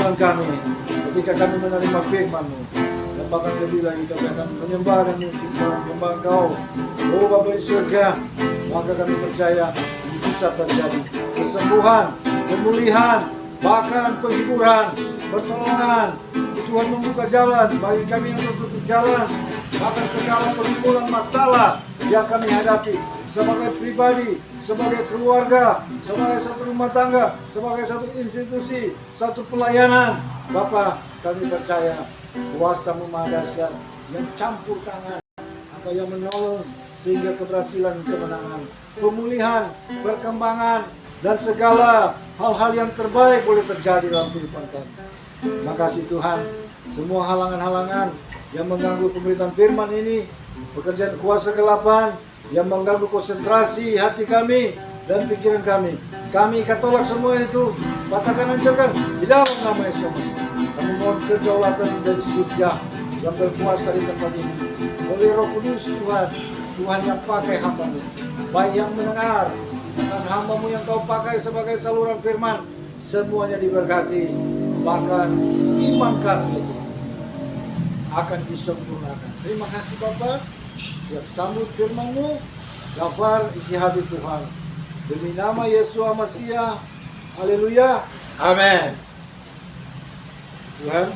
Tuhan kami, ketika kami menerima firman-Mu, dan bahkan lebih lagi kami akan menyembah dan menyembah Engkau, oh Bapa di surga, maka kami percaya ini bisa terjadi kesembuhan, pemulihan, bahkan penghiburan, pertolongan. Tuhan membuka jalan bagi kami yang tertutup jalan, bahkan segala pergumulan masalah yang kami hadapi sebagai pribadi, sebagai keluarga, sebagai satu rumah tangga, sebagai satu institusi, satu pelayanan. Bapa, kami percaya kuasa-Mu Maha Dahsyat yang campur tangan atau yang menolong sehingga keberhasilan, kemenangan, pemulihan, perkembangan, dan segala hal-hal yang terbaik boleh terjadi dalam kehidupan kami. Makasih Tuhan, semua halangan-halangan yang mengganggu pemberitaan firman ini, pekerjaan kuasa kegelapan yang mengganggu konsentrasi hati kami dan pikiran kami akan tolak semua itu, katakan hancurkan di dalam nama Yesus. Kami mohon kedaulatan dari surga yang berkuasa di tempat ini oleh Roh Kudus Tuhan, Tuhan yang pakai hamba-Mu, baik yang mendengar dan hamba-Mu yang Kau pakai sebagai saluran firman, semuanya diberkati, bahkan iman kami akan disempurnakan. Terima kasih Bapak, siap sambut firman-Mu, daftar isi hati Tuhan. Demi nama Yesus Masiah, haleluya, amin. Tuhan,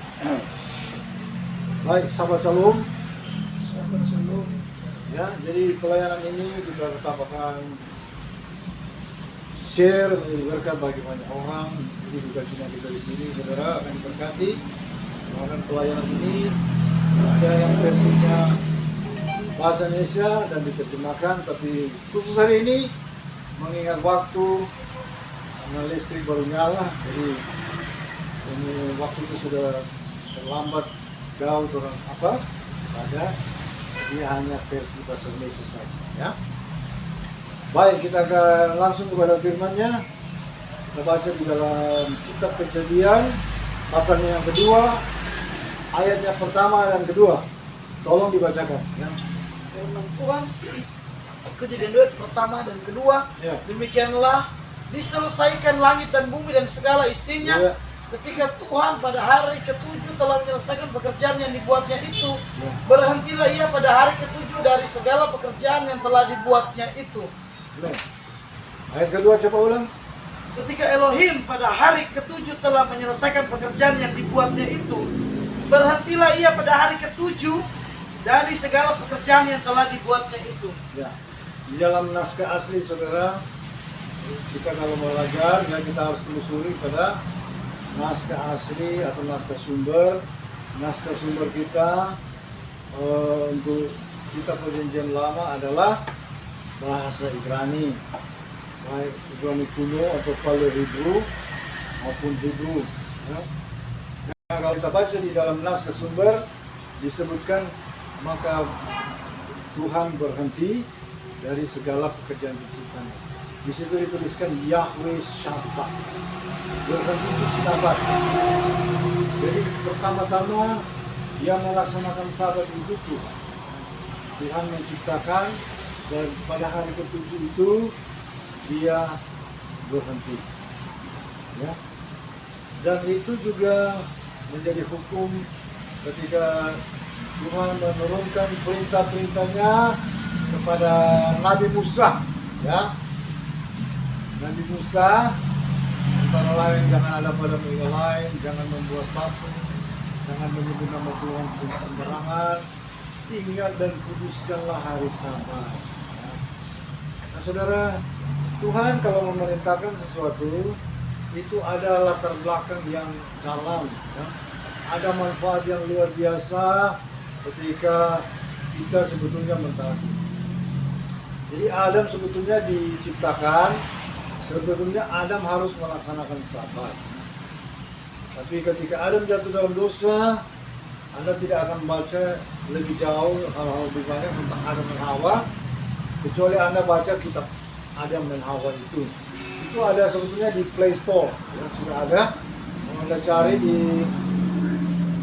baik, sahabat Shalom, sahabat Shalom. Ya, jadi pelayanan ini kita tetap akan share menjadi berkat bagi banyak orang. Jadi bukan cuma kita di sini, saudara akan diberkati. Bahkan pelayanan ini ada yang versinya bahasa Indonesia dan diterjemahkan, tapi khusus hari ini mengingat waktu karena listrik baru nyala, jadi ini waktu itu sudah terlambat jauh orang ada, dia hanya versi bahasa Indonesia saja ya. Baik, kita akan langsung kepada firman-Nya. Kita baca di dalam kitab Kejadian pasalnya yang kedua, ayatnya pertama dan kedua. Tolong dibacakan ya. Firman Tuhan, Kejadian 2 pertama dan kedua, ya. Demikianlah diselesaikan langit dan bumi dan segala isinya, ya. Ketika Tuhan pada hari ke-7 telah menyelesaikan pekerjaan yang dibuatnya itu, ya. Berhentilah ia pada hari ke-7 dari segala pekerjaan yang telah dibuatnya itu. Ya. Ayat kedua coba ulang. Ketika Elohim pada hari ke-7 telah menyelesaikan pekerjaan yang dibuatnya itu, berhentilah ia pada hari ke-7 dari segala pekerjaan yang telah dibuatnya itu. Ya. Di dalam naskah asli saudara, kita kalau belajar ya kita harus telusuri pada naskah asli atau naskah sumber. Naskah sumber kita untuk kitab Perjanjian Lama adalah bahasa Ibrani, baik Ibrani kuno atau Paleo Hebrew maupun Hebrew. Ya. Nah, kalau kita baca di dalam naskah sumber disebutkan maka Tuhan berhenti dari segala pekerjaan penciptaan. Di situ dituliskan Yahweh Shabbat. Berhenti itu Sabat. Jadi pertama-tama yang melaksanakan Sabat itu Tuhan. Tuhan menciptakan dan pada hari ke-7 itu dia berhenti. Ya. Dan itu juga menjadi hukum ketika Tuhan menurunkan perintah-perintahnya kepada Nabi Musa, ya. Nabi Musa antara lain jangan ada pada ilah lain, jangan membuat patung, jangan menyebut nama Tuhan sembarangan, ingat dan kuduskanlah hari Sabat. Ya. Nah, saudara, Tuhan kalau memerintahkan sesuatu itu ada latar belakang yang dalam, ya. Ada manfaat yang luar biasa ketika kita sebetulnya mentaati. Jadi Adam sebetulnya diciptakan, sebetulnya Adam harus melaksanakan Sabat. Tapi ketika Adam jatuh dalam dosa, Anda tidak akan baca lebih jauh hal-hal lebih banyak tentang Adam dan Hawa, kecuali Anda baca kitab Adam dan Hawa itu. Itu ada sebetulnya di Play Store, ya, sudah ada. Anda cari di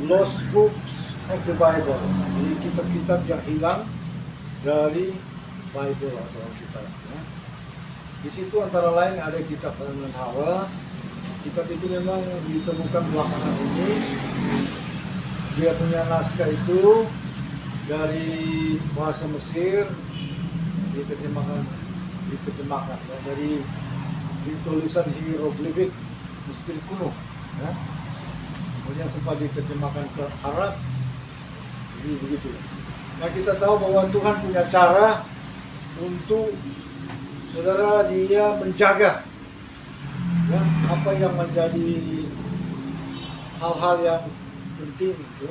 Lost Books of the Bible, jadi kitab-kitab yang hilang dari Bible atau Alkitab. Ya. Di situ antara lain ada kitab Adam dan Hawa, kitab itu memang ditemukan belakangan ini. Dia punya naskah itu dari bahasa Mesir diterjemahkan ya, dari tulisan hieroglifik Mesir kuno ya. Kemudian sempat diterjemahkan ke Arab. Jadi begitu. Nah, kita tahu bahwa Tuhan punya cara untuk saudara dia menjaga ya, apa yang menjadi hal-hal yang penting itu,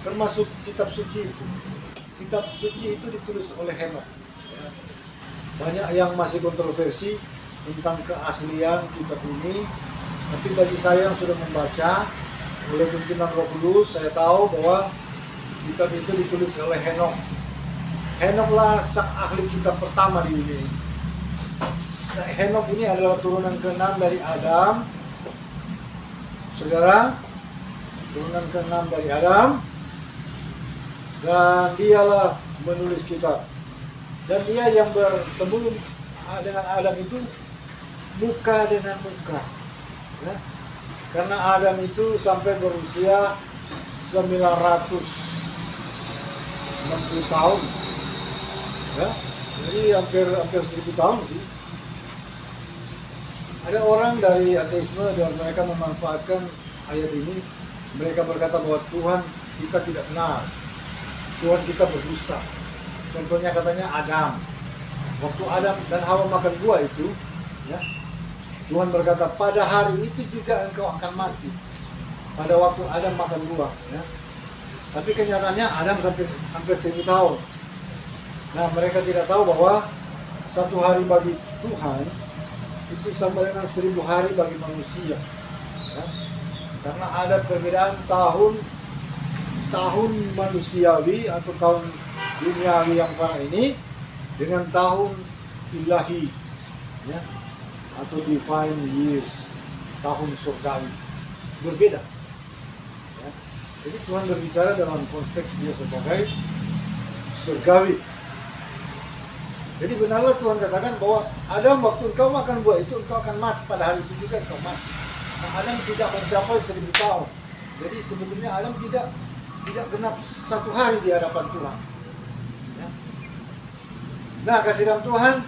termasuk kitab suci itu. Kitab suci itu ditulis oleh Henokh. Ya. Banyak yang masih kontroversi tentang keaslian kitab ini, tapi bagi saya yang sudah membaca oleh pimpinan Roh Kudus, saya tahu bahwa kitab itu ditulis oleh Henokh. Henokh sang ahli kitab pertama di dunia ini. Henokh ini adalah turunan ke-6 dari Adam. Saudara, turunan ke-6 dari Adam. Dan dialah menulis kitab. Dan dia yang bertemu dengan Adam itu muka dengan muka. Ya. Karena Adam itu sampai berusia 960 tahun. Ya. Jadi hampir 1000 tahun sih. Ada orang dari ateisme dan mereka memanfaatkan ayat ini. Mereka berkata bahwa Tuhan kita tidak benar. Tuhan kita berdusta. Contohnya katanya Adam. Waktu Adam dan Hawa makan buah itu, ya, Tuhan berkata pada hari itu juga engkau akan mati. Pada waktu Adam makan buah. Ya. Tapi kenyataannya Adam sampai hampir 1000 tahun. Nah, mereka tidak tahu bahwa satu hari bagi Tuhan itu sama dengan 1000 hari bagi manusia. Ya. Karena ada perbedaan tahun manusiawi atau tahun duniawi yang fana ini dengan tahun ilahi, ya, atau divine years, tahun surgawi, berbeda. Ya. Jadi Tuhan berbicara dalam konteks dia sebagai surgawi. Jadi benarlah Tuhan katakan bahwa Adam waktu engkau makan buah itu engkau akan mati, pada hari itu juga engkau mati. Nah, Adam tidak mencapai 1000 tahun. Jadi sebetulnya Adam tidak genap satu hari di hadapan Tuhan. Ya. Nah, kasih dalam Tuhan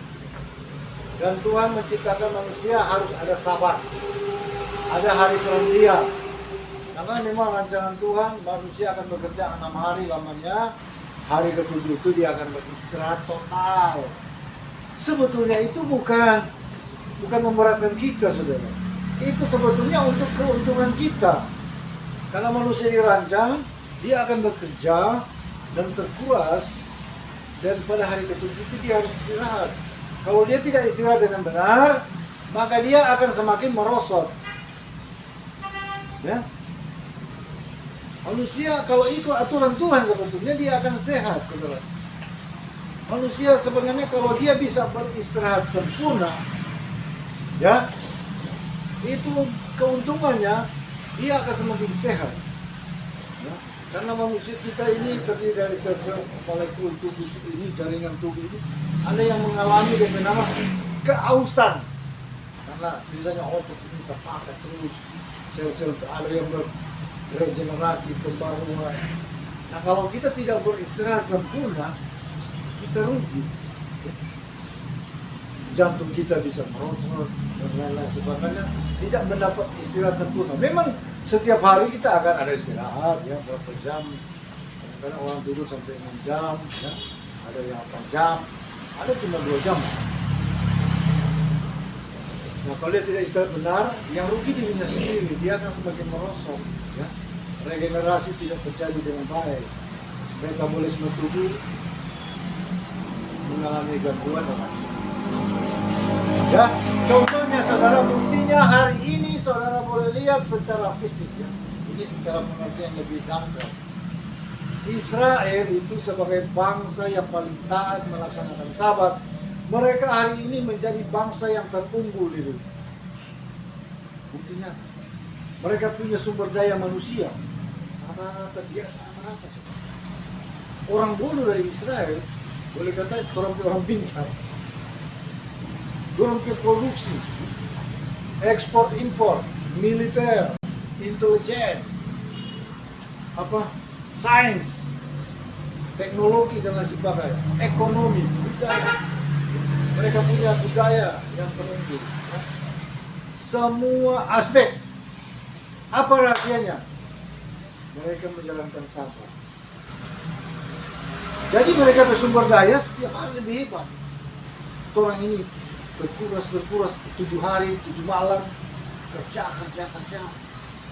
dan Tuhan menciptakan manusia harus ada sabat, ada hari perhentian. Karena memang rancangan Tuhan manusia akan bekerja 6 hari lamanya. Hari ke-7 itu dia akan beristirahat total. Sebetulnya itu bukan memberatkan kita, saudara. Itu sebetulnya untuk keuntungan kita. Karena manusia dirancang, dia akan bekerja dan terkuras, dan pada hari ke-7 itu dia harus istirahat. Kalau dia tidak istirahat dengan benar, maka dia akan semakin merosot. Ya. Manusia kalau ikut aturan Tuhan sebetulnya dia akan sehat, saudara. Manusia sebenarnya kalau dia bisa beristirahat sempurna, ya, itu keuntungannya dia akan semakin sehat. Ya. Karena manusia kita ini terdiri dari sel-sel molekul tubuh ini, jaringan tubuh ini, ada yang mengalami dengan nama keausan. Karena misalnya otot ini terpakai terus, sel-sel ada yang regenerasi, pembaruan. Nah, kalau kita tidak beristirahat sempurna, kita rugi. Jantung kita bisa merosot dan lain-lain sebagainya, tidak mendapat istirahat sempurna. Memang setiap hari kita akan ada istirahat, ya, berapa jam. Kadang-kadang orang tidur sampai 6 jam, ya. Ada yang 8 jam, ada cuma 2 jam. Nah, kalau dia tidak istirahat benar, yang rugi dirinya sendiri, dia akan semakin merosot. Ya. Regenerasi tidak terjadi dengan baik, metabolisme tubuh mengalami gangguan dan lain-lain. Ya, contohnya saudara, buktinya hari ini saudara boleh lihat secara fisik, ya. Ini secara pengertian lebih dangkal. Israel itu sebagai bangsa yang paling taat melaksanakan sabat, mereka hari ini menjadi bangsa yang terunggul di dunia. Buktinya, mereka punya sumber daya manusia rata-rata di atas rata-rata. Orang bodoh dari Israel boleh kata orang pintar. Dorong ke produksi, ekspor impor, militer, intelijen, sains, teknologi dan lain sebagainya, ekonomi, budaya. Mereka punya budaya yang terunggul. Semua aspek. Apa rahasianya? Mereka menjalankan sabar. Jadi mereka bersumber daya setiap hari lebih hebat. Orang ini terkuras 7 hari, 7 malam, kerja.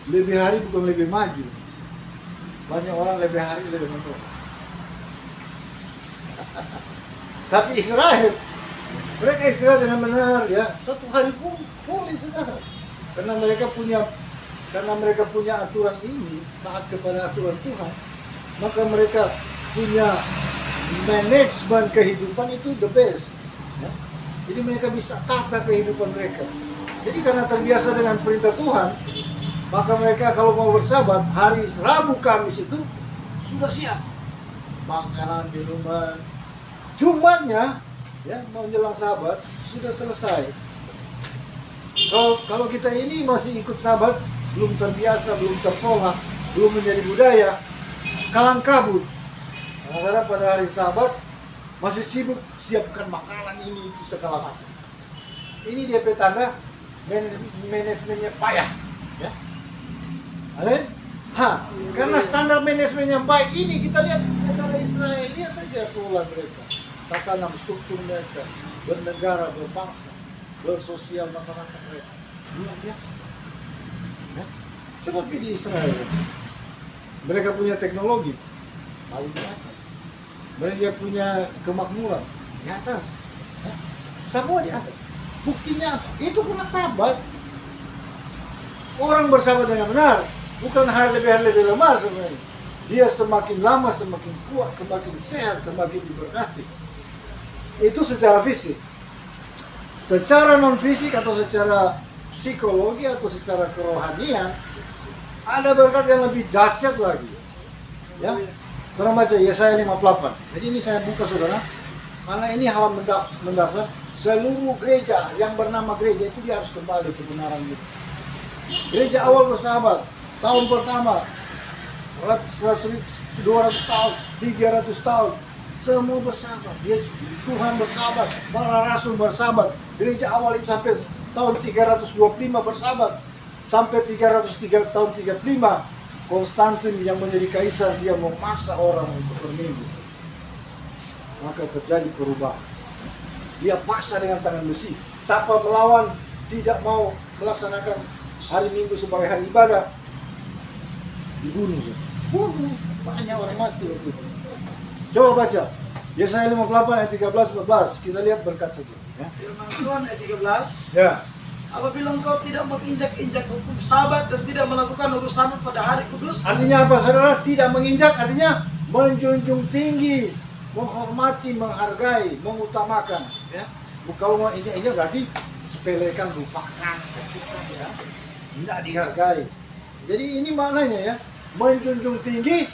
Lebih hari bukan lebih maju. Banyak orang lebih hari lebih mentok. Tapi Israel, mereka istirahat dengan benar ya. 1 hari pun boleh saudara. Karena mereka punya aturan ini, taat kepada aturan Tuhan, maka mereka punya manajemen kehidupan itu the best. Ya. Jadi mereka bisa tata kehidupan mereka. Jadi karena terbiasa dengan perintah Tuhan, maka mereka kalau mau bersabat hari Rabu Kamis itu sudah siap. Makanan di rumah. Jumatnya ya mau menjelang sabat sudah selesai. Kalau kita ini masih ikut sabat, belum terbiasa, belum terpola, belum menjadi budaya, kalang kabut. Karena pada hari sabat masih sibuk siapkan makanan ini itu segala macam. Ini dia petanda manajemennya payah, ya. Amin. Karena standar manajemen yang baik ini kita lihat negara Israel, lihat saja pola mereka, tatanan struktur mereka, bernegara, berbangsa, bersosial masyarakat mereka luar biasa. Ya. Coba pilih Israel, mereka punya teknologi paling di atas, mereka punya kemakmuran di atas, ya. Semua di atas. Buktinya apa? Itu karena sahabat. Orang bersahabat dengan benar, bukan hari lebih lemah sebenarnya. Dia semakin lama semakin kuat, semakin sehat, semakin diberkati. Itu secara fisik. Secara non fisik atau secara psikologi atau secara kerohanian, ada berkat yang lebih dahsyat lagi. Ya. Saudara baca Yesaya 58. Jadi ini saya buka saudara, karena ini hal mendasar. Seluruh gereja yang bernama gereja itu dia harus kembali ke kebenaran itu. Gereja awal bersahabat, tahun pertama 200 tahun, 300 tahun, semua bersahabat. Yes, Tuhan bersahabat, para rasul bersahabat. Gereja awal itu sampai tahun 325 bersahabat, sampai 303 tahun 35 Konstantin yang menjadi kaisar, dia memaksa orang untuk berminggu. Maka terjadi perubahan. Dia paksa dengan tangan besi. Siapa melawan, tidak mau melaksanakan hari Minggu sebagai hari ibadah, dibunuh. Bunuh. Banyak orang mati waktu itu. Coba baca Yesaya 58 ayat 13-14. Kita lihat berkat saja. Ya. Firman Tuhan ayat 13. Ya. Apabila engkau tidak menginjak-injak hukum Sabat dan tidak melakukan urusanmu pada hari kudus. Artinya apa saudara? Tidak menginjak artinya menjunjung tinggi, menghormati, menghargai, mengutamakan. Ya. Kalau mau injak-injak berarti sepelekan, lupakan, kecilkan, ya. Tidak dihargai. Jadi ini maknanya ya, menjunjung tinggi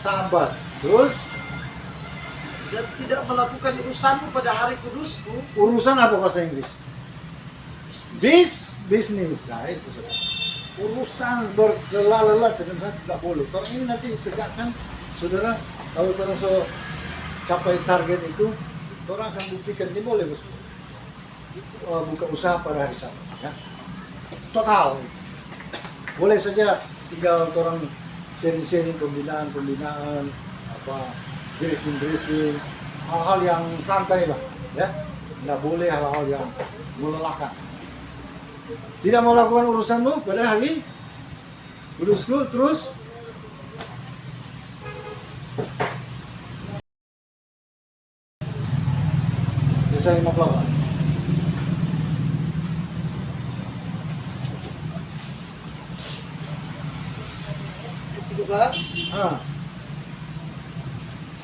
Sabat. Terus dan tidak melakukan urusanmu pada hari kudusku. Urusan apa bahasa Inggris? Bisnis. Nah itu saudara. Urusan berlelah-lelah tidak boleh. Kalau ini nanti ditegakkan, saudara, kalau orang so capai target itu, orang akan buktikan ini boleh buka usaha pada hari Sabat. Ya. Total. Boleh saja tinggal orang sharing pembinaan, briefing, hal-hal yang santai lah, ya. Nggak boleh hal-hal yang melelahkan. Tidak mau lakukan urusanmu pada hari kudusku, terus Yesaya 58.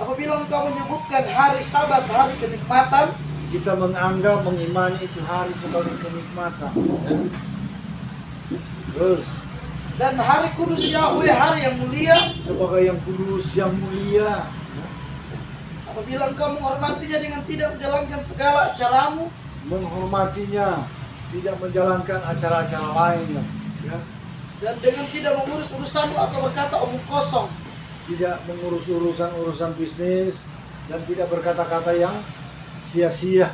Apabila engkau menyebutkan hari Sabat, hari kenikmatan, kita menganggap, mengimani itu hari sebagai kenikmatan. Ya. Terus dan hari kudus Yahweh, hari yang mulia, sebagai yang kudus, yang mulia. Apabila engkau menghormatinya dengan tidak menjalankan segala acaramu, menghormatinya tidak menjalankan acara-acara lain, ya. Dan dengan tidak mengurus urusanmu atau berkata omong kosong. Tidak mengurus urusan bisnis dan tidak berkata-kata yang sia-sia.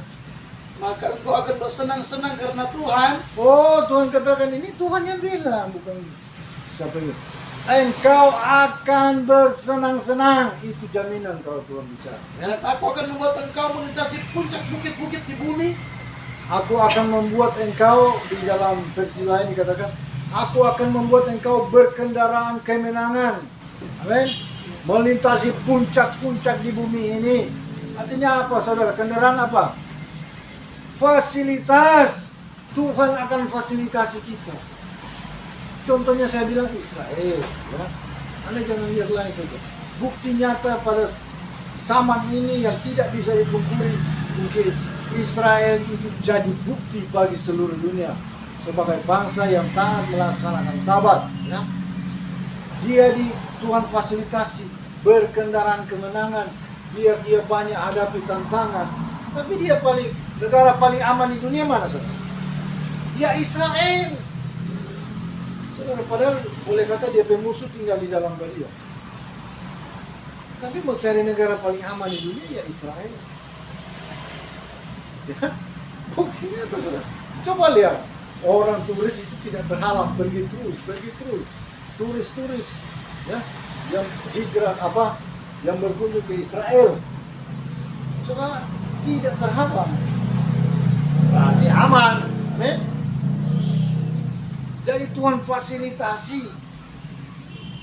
Maka engkau akan bersenang-senang karena Tuhan. Oh, Tuhan katakan ini, Tuhan yang bilang, bukan siapa ini. Engkau akan bersenang-senang, itu jaminan kalau Tuhan bicara. Dan aku akan membuat engkau melintasi puncak bukit-bukit di bumi. Aku akan membuat engkau, di dalam versi lain dikatakan, aku akan membuat engkau berkendaraan kemenangan. Amin. Melintasi puncak-puncak di bumi ini. Artinya apa, saudara? Kendaraan apa? Fasilitas. Tuhan akan fasilitasi kita. Contohnya saya bilang Israel, ya. Anda jangan lihat lain saja. Bukti nyata pada zaman ini yang tidak bisa dipungkiri, mungkin Israel itu jadi bukti bagi seluruh dunia sebagai bangsa yang taat melaksanakan Sabat, ya. Dia Tuhan fasilitasi berkendaraan kemenangan, biar dia banyak hadapi tantangan. Tapi dia negara paling aman di dunia mana, saudara? Ya Israel. Saudara, padahal boleh kata dia pemusuh tinggal di dalam beliau. Tapi mau cari negara paling aman di dunia ya Israel. Ya, buktinya apa, saudara? Coba lihat, orang turis itu tidak terhalang, pergi terus. Turis, ya, yang hijrah yang berkunjung ke Israel, saudara, tidak terhalang. Berarti aman, amin. Jadi Tuhan fasilitasi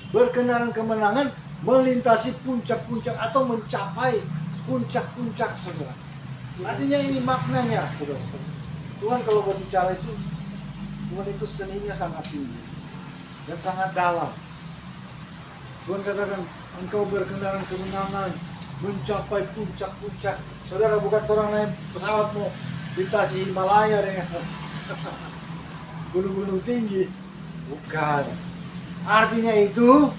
berkendaraan kemenangan melintasi puncak-puncak atau mencapai puncak-puncak, saudara. Artinya ini maknanya, saudara. Tuhan kalau berbicara itu, Tuhan itu seninya sangat tinggi dan sangat dalam. Tuhan katakan, engkau berkendaraan kemenangan mencapai puncak-puncak. Saudara, bukan orang naik pesawat mau lintasi Himalaya dengan gunung-gunung tinggi. Bukan. Artinya itu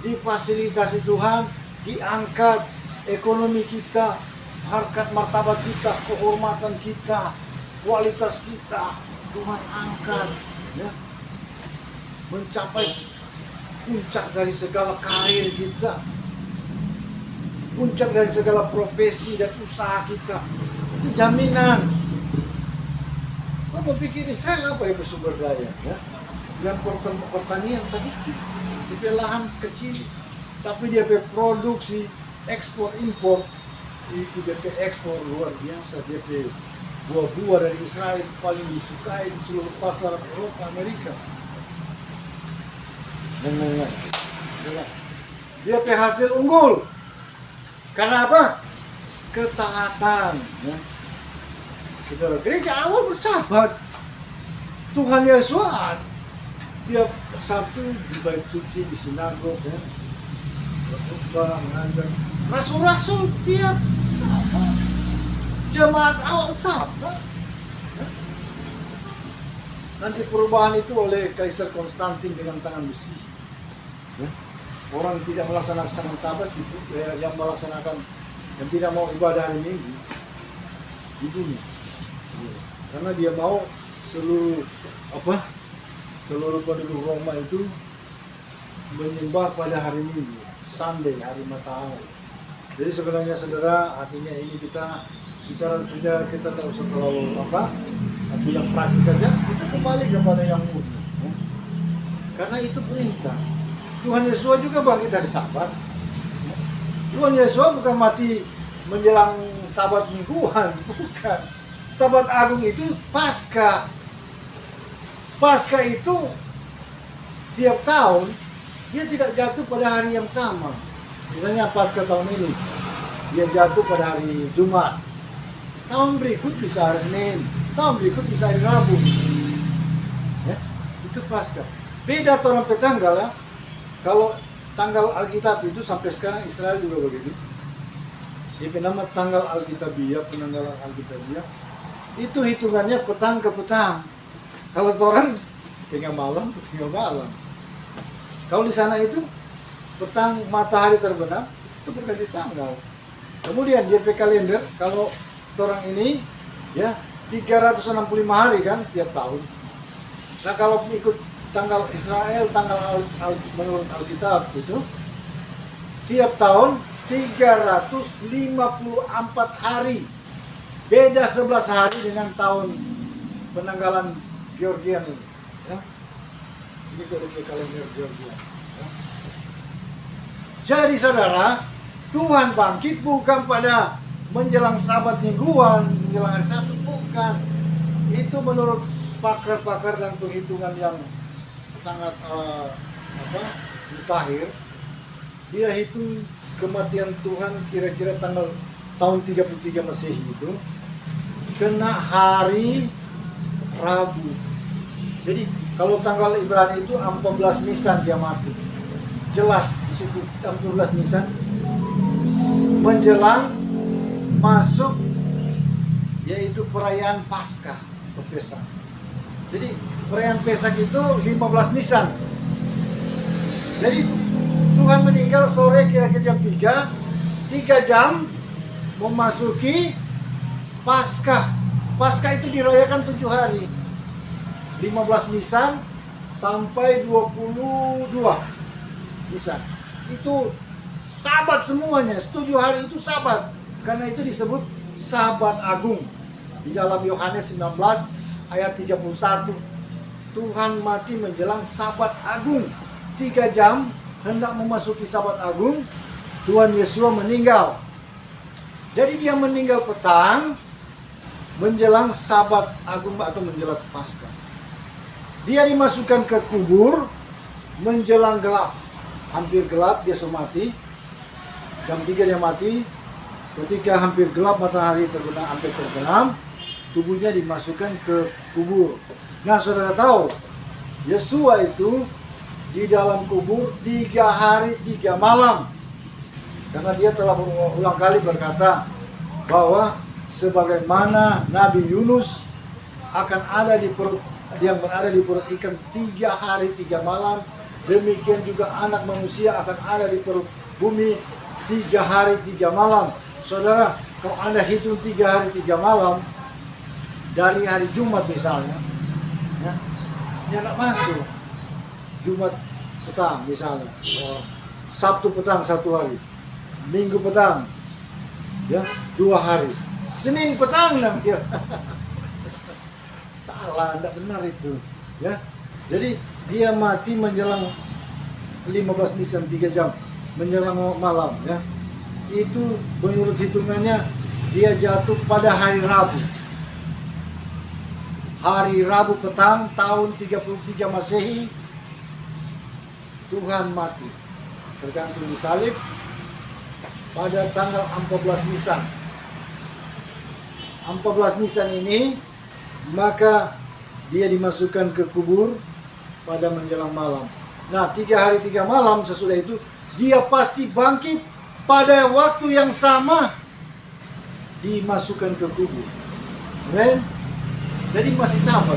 difasilitasi Tuhan, diangkat ekonomi kita, harkat martabat kita, kehormatan kita, kualitas kita, Tuhan angkat, ya. Mencapai puncak dari segala karir kita, puncak dari segala profesi dan usaha kita. Itu jaminan. Kau pikir Israel apa yang bersumber daya, ya? Yang pertanian sedikit, dia lahan kecil, tapi dia produksi ekspor impor itu dia ekspor luar biasa. Dia buah-buah dari Israel paling disukai di seluruh pasar Eropa, Amerika. Dan lain-lain. Dia hasil unggul. Karena apa? Ketaatan. Ya. Saudara, gereja awal bersahabat. Tuhan Yesus tiap Sabtu di bait suci, di sinagog, ya. Berkhotbah, mengajar. Rasul-rasul tiap sahabat. Jemaat awal sahabat. Ya. Nanti perubahan itu oleh Kaisar Konstantin dengan tangan besi. Ya. Orang tidak melaksanakan sabat yang melaksanakan dan tidak mau ibadah hari Minggu dibunuh. Karena dia mau seluruh penduduk Roma itu menyembah pada hari Minggu, Sunday, hari matahari. Jadi sebenarnya, saudara, artinya ini kita bicara saja, kita tidak usah terlalu tapi yang praktis saja, kita kembali kepada yang murni. Ya. Karena itu perintah. Tuhan Yesus juga bangkit dari Sabat. Tuhan Yesus bukan mati menjelang Sabat mingguan, bukan. Sabat agung itu Paskah. Paskah itu tiap tahun dia tidak jatuh pada hari yang sama. Misalnya Paskah tahun ini dia jatuh pada hari Jumat. Tahun berikut bisa hari Senin, tahun berikut bisa hari Rabu. Ya, itu Paskah. Beda orang petanggal, ya. Kalau tanggal Alkitab itu sampai sekarang Israel juga begitu. Dia nama tanggal Alkitabiah, penanggalan Alkitabiah. Itu hitungannya petang ke petang. Kalau orang tengah malam ke tengah malam. Kalau di sana itu petang matahari terbenam itu berganti tanggal. Kemudian dia kalender, kalau orang ini ya 365 hari kan tiap tahun. Nah kalau ikut tanggal Israel, menurut Alkitab itu tiap tahun 354 hari. Beda 11 hari dengan tahun penanggalan Georgian ini. Ya. Ini kalender Georgian. Ya. Jadi saudara, Tuhan bangkit bukan pada menjelang Sabat mingguan, menjelang hari Sabtu, bukan. Itu menurut pakar-pakar dan perhitungan yang sangat mutakhir. Dia hitung kematian Tuhan kira-kira tahun 33 Masehi itu kena hari Rabu. Jadi kalau tanggal Ibrani itu 14 Nisan dia mati. Jelas di situ 14 Nisan menjelang masuk yaitu perayaan Paskah atau Pesak. Jadi perayaan Pesak itu 15 Nisan. Jadi Tuhan meninggal sore kira-kira jam 3 jam memasuki Paskah. Paskah itu dirayakan 7 hari. 15 Nisan sampai 22 Nisan. Itu Sabat semuanya, 7 hari itu Sabat. Karena itu disebut Sabat Agung. Di dalam Yohanes 19 ayat 31. Tuhan mati menjelang Sabat Agung. 3 jam hendak memasuki Sabat Agung, Tuhan Yesus meninggal. Jadi dia meninggal petang menjelang Sabat Agung atau menjelang Paskah. Dia dimasukkan ke kubur menjelang gelap. Hampir gelap dia mati. Jam 3 dia mati. Ketika hampir gelap matahari terbenam, hampir terbenam, tubuhnya dimasukkan ke kubur. Nah, saudara tahu, Yesua itu di dalam kubur 3 hari 3 malam. Karena dia telah berulang kali berkata bahwa sebagaimana Nabi Yunus akan ada di perut, yang berada di perut ikan 3 hari 3 malam, demikian juga anak manusia akan ada di perut bumi 3 hari 3 malam. Saudara, kalau Anda hitung 3 hari 3 malam dari hari Jumat misalnya, ya, dia tidak masuk. Jumat petang misalnya, Sabtu petang 1 hari, Minggu petang, ya 2 hari, Senin petang ya. Salah, tidak benar itu, ya. Jadi dia mati menjelang 15 Nisan 3 jam menjelang malam, ya. Itu menurut hitungannya dia jatuh pada hari Rabu. Hari Rabu petang tahun 33 Masehi Tuhan mati. Tergantung disalib pada tanggal 14 Nisan. 14 Nisan ini maka dia dimasukkan ke kubur pada menjelang malam. Nah, 3 hari 3 malam sesudah itu dia pasti bangkit pada waktu yang sama dimasukkan ke kubur. Amen. Jadi masih Sabat.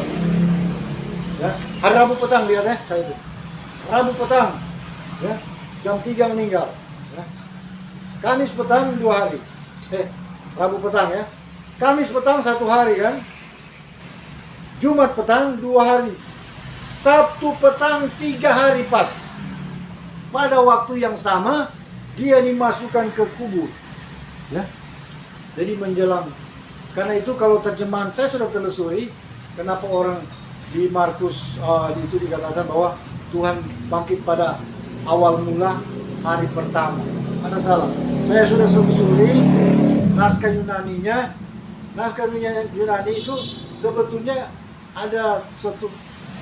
Ya, hari Rabu petang lihat ya, saya itu. Rabu petang, ya, jam 3 meninggal. Ya. Kamis petang 2 hari. Rabu petang ya. Kamis petang 1 hari kan. Jumat petang 2 hari. Sabtu petang 3 hari pas. Pada waktu yang sama dia dimasukkan ke kubur. Ya. Jadi menjelang. Karena itu kalau terjemahan saya sudah telusuri kenapa orang di Markus itu dikatakan bahwa Tuhan bangkit pada awal mula hari pertama. Ada salah. Saya sudah telusuri naskah Yunaninya. Naskah Yunani itu sebetulnya ada satu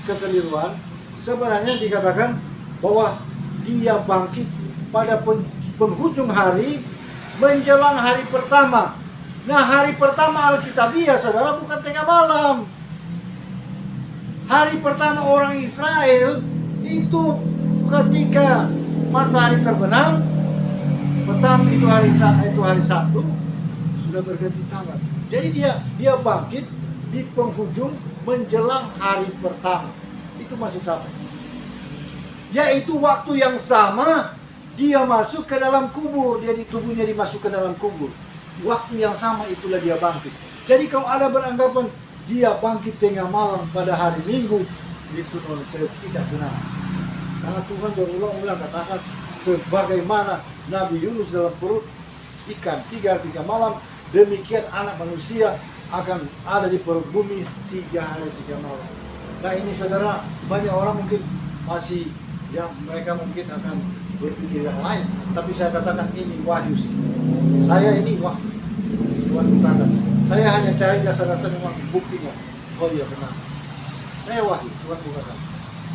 kekeliruan. Sebenarnya dikatakan bahwa dia bangkit pada penghujung hari menjelang hari pertama. Nah, hari pertama Alkitabiah, saudara, bukan tengah malam. Hari pertama orang Israel itu ketika matahari terbenam, petang itu hari Sabtu, sudah berganti tangan. Jadi dia bangkit di penghujung menjelang hari pertama. Itu masih sama. Yaitu waktu yang sama dia masuk ke dalam kubur, tubuhnya dimasukkan ke dalam kubur. Waktu yang sama itulah dia bangkit. Jadi kalau ada beranggapan dia bangkit tengah malam pada hari Minggu, itu menurut saya tidak benar. Karena Tuhan berulang-ulang katakan, sebagaimana Nabi Yunus dalam perut ikan 3 hari 3 malam, demikian anak manusia akan ada di perut bumi 3 hari 3 malam. Nah ini saudara, banyak orang mungkin masih, ya mereka mungkin akan berpikir yang lain. Tapi saya katakan ini wahyu sih. Saya ini wahyu. Tuhan bukan. Saya hanya cari dasar-dasar memang buktinya. Oh iya benar. Saya wahyu, Tuhan bukan.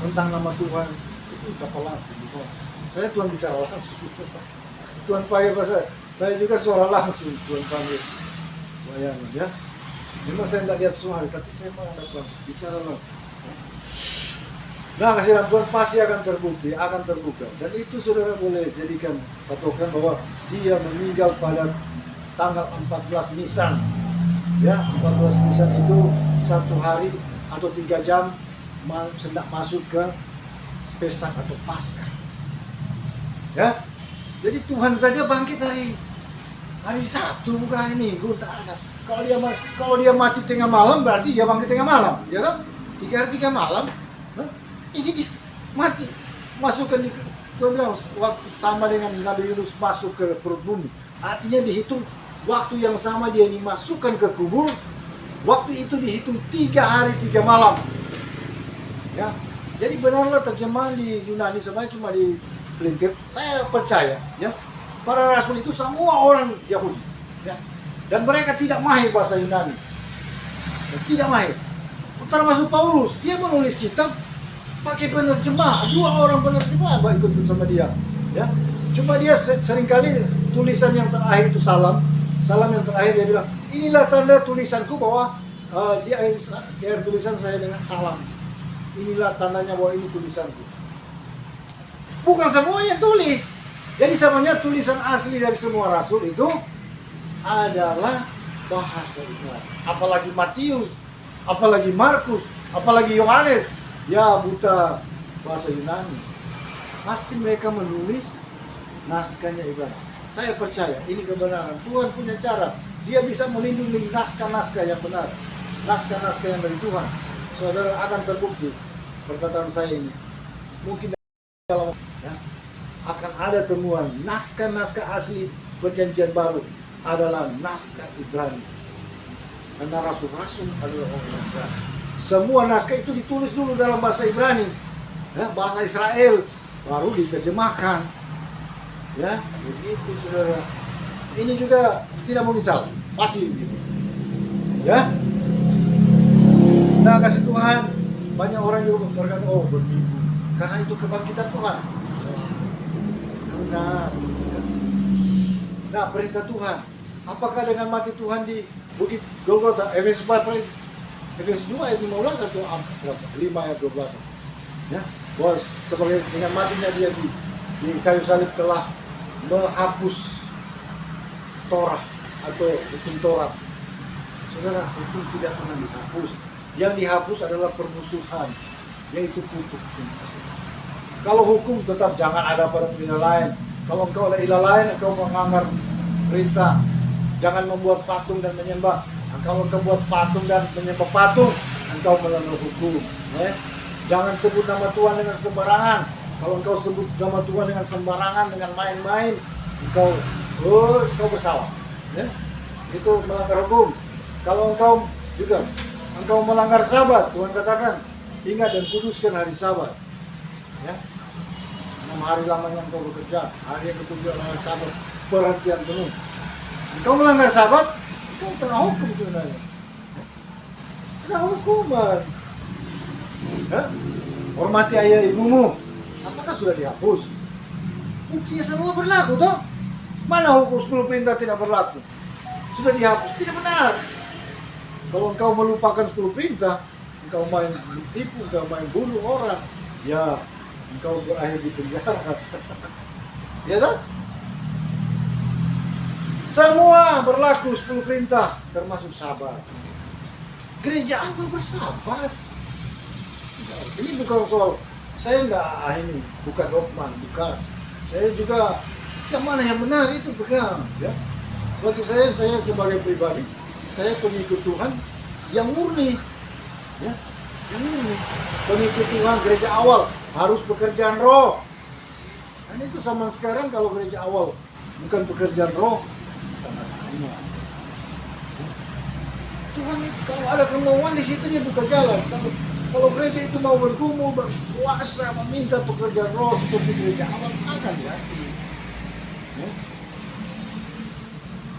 Tentang nama Tuhan itu kapal langsung. Saya Tuhan bicara langsung. Tuhan panggil pasal. Saya juga suara langsung Tuhan panggil. Bayangin ya. Memang saya tidak lihat suara, tapi saya mau ada langsung bicara langsung. Nah, kasihan Tuhan pasti akan terbukti, akan terbuka. Dan itu saudara boleh jadikan patokan bahwa dia meninggal pada tanggal 14 Nisan. Ya, 14 Nisan itu 1 hari atau 3 jam hendak masuk ke Pesak atau Paskah. Ya, jadi Tuhan saja bangkit hari Sabtu, bukan hari Minggu, tak ada. Kalau dia mati tengah malam, berarti dia bangkit tengah malam, ya kan? 3 hari 3 malam. Ini dia mati, masukkan di waktu sama dengan Nabi Yunus masuk ke perut bumi. Artinya dihitung waktu yang sama dia dimasukkan ke kubur. Waktu itu dihitung 3 hari 3 malam. Ya, jadi benarlah terjemahan di Yunani sebenarnya cuma di pelintir. Saya percaya, ya, para rasul itu semua orang Yahudi, ya, dan mereka tidak mahir bahasa Yunani, tidak mahir. Termasuk Paulus, dia menulis kitab pakai penerjemah, 2 orang penerjemah ikut sama dia, ya. Cuma dia seringkali tulisan yang terakhir itu salam yang terakhir dia bilang, inilah tanda tulisanku bahwa di akhir tulisan saya dengan salam. Inilah tandanya bahwa ini tulisanku. Bukan semuanya tulis. Jadi sebenarnya tulisan asli dari semua rasul itu adalah bahasa Ibrani. Apalagi Matius, apalagi Markus, apalagi Yohanes. Ya buta bahasa Yunani. Pasti mereka menulis naskahnya Ibrani. Saya percaya ini kebenaran. Tuhan punya cara. Dia bisa melindungi naskah-naskah yang benar. Naskah-naskah yang dari Tuhan. Saudara akan terbukti perkataan saya ini. Mungkin dalam ya, akan ada temuan naskah-naskah asli perjanjian baru adalah naskah Ibrani. Karena rasul-rasul adalah orang Ibrani. Semua naskah itu ditulis dulu dalam bahasa Ibrani, ya, bahasa Israel, baru diterjemahkan. Ya, begitu saudara. Ini juga tidak menyesal, pasti begitu. Ya. Nah, kasih Tuhan, banyak orang juga berkata, oh berminggu, karena itu kebangkitan Tuhan. Nah, perintah Tuhan. Apakah dengan mati Tuhan di Bukit Golgota, Efesus 2 ayat 15 atau 5 ayat 12. Ya, bahwa sebagai dengan matinya dia di kayu salib telah menghapus Torah atau hukum Torah. Saudara, hukum tidak pernah dihapus. Yang dihapus adalah permusuhan, yaitu kutuk sumpah. Kalau hukum tetap jangan ada pada ilah lain. Kalau engkau ada ilah lain, engkau melanggar perintah. Jangan membuat patung dan menyembah. Kalau engkau buat patung dan menyembah patung, engkau melanggar hukum. Ya. Jangan sebut nama Tuhan dengan sembarangan. Kalau engkau sebut nama Tuhan dengan sembarangan, dengan main-main, engkau bersalah. Ya. Itu melanggar hukum. Kalau engkau juga melanggar Sabat, Tuhan katakan, ingat dan kuduskan hari Sabat. Ya. 6 hari lamanya engkau bekerja, hari yang ke-7 adalah Sabat, perhatian penuh. Engkau melanggar Sabat, engkau kena hukum sebenarnya. Kena hukuman. Ya? Hormati ayah ibumu. Apakah sudah dihapus? Buktinya semua berlaku toh. Mana hukum 10 perintah tidak berlaku? Sudah dihapus, tidak benar. Kalau engkau melupakan 10 perintah, engkau main tipu, engkau main bunuh orang, ya engkau berakhir di penjara. Ya tak? Semua berlaku 10 perintah, termasuk Sabat. Gereja apa bersabat? Ini bukan soal, saya ini bukan dogma, bukan. Saya juga yang mana yang benar itu pegang. Ya. Bagi saya sebagai pribadi, saya pengikut Tuhan, yang murni, ya, yang murni. Pengikut Tuhan gereja awal harus pekerjaan roh. Dan itu sama sekarang kalau gereja awal bukan pekerjaan roh, tanda tanya. Tuhan itu kalau ada kemauan di situ dia buka jalan. Kalau gereja itu mau bergumul, berpuasa, meminta pekerjaan roh seperti gereja awal akan jadi. Ya.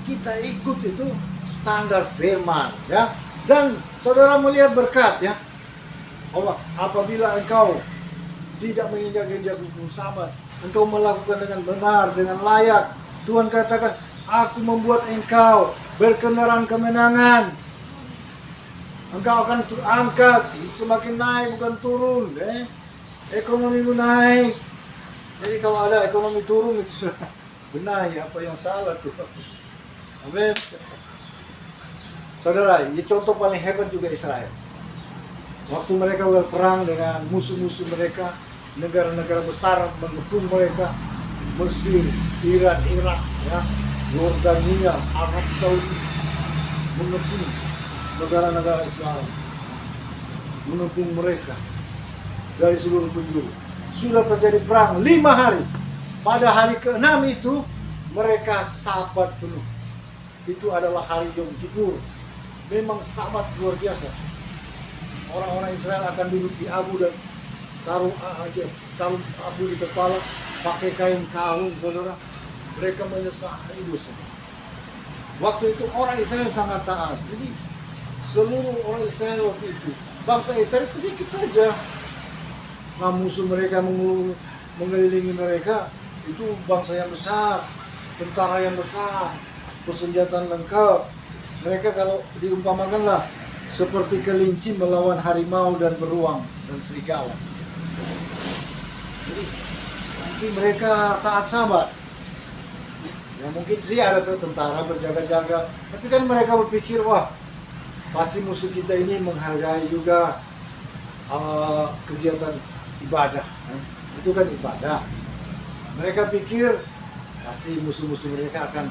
Kita ikut itu standar firman, ya. Dan saudara melihat berkat, ya. Allah, apabila engkau tidak menginjak-injak hukum Sabat, engkau melakukan dengan benar, dengan layak, Tuhan katakan, aku membuat engkau berkendaraan kemenangan. Engkau akan terangkat, semakin naik bukan turun, ekonomimu naik. Jadi kalau ada ekonomi turun itu sudah benahi apa yang salah tuh. Amin. Saudara, ini contoh paling hebat juga Israel. Waktu mereka berperang dengan musuh-musuh mereka, negara-negara besar mengepung mereka, Mesir, Iran, Irak, ya, Yordania, Arab Saudi, mengepung negara-negara Islam, mengepung mereka dari seluruh penjuru. Sudah terjadi perang 5 hari. Pada hari ke-6 itu mereka sabat penuh. Itu adalah hari Yom Kippur. Memang sabat luar biasa. Orang-orang Israel akan duduk di abu dan taruh abu di kepala, pakai kain kahung, saudara. Mereka menyesali dosa. Waktu itu orang Israel sangat taat. Jadi seluruh orang Israel waktu itu, bangsa Israel sedikit saja. Nah, musuh mereka mengelilingi mereka, itu bangsa yang besar, tentara yang besar, persenjataan lengkap. Mereka kalau diumpamakanlah seperti kelinci melawan harimau dan beruang dan serigala. Jadi nanti mereka taat sabat. Ya mungkin sih ada tentara berjaga-jaga, tapi kan mereka berpikir, wah pasti musuh kita ini menghargai juga kegiatan ibadah. Itu kan ibadah. Mereka pikir pasti musuh-musuh mereka akan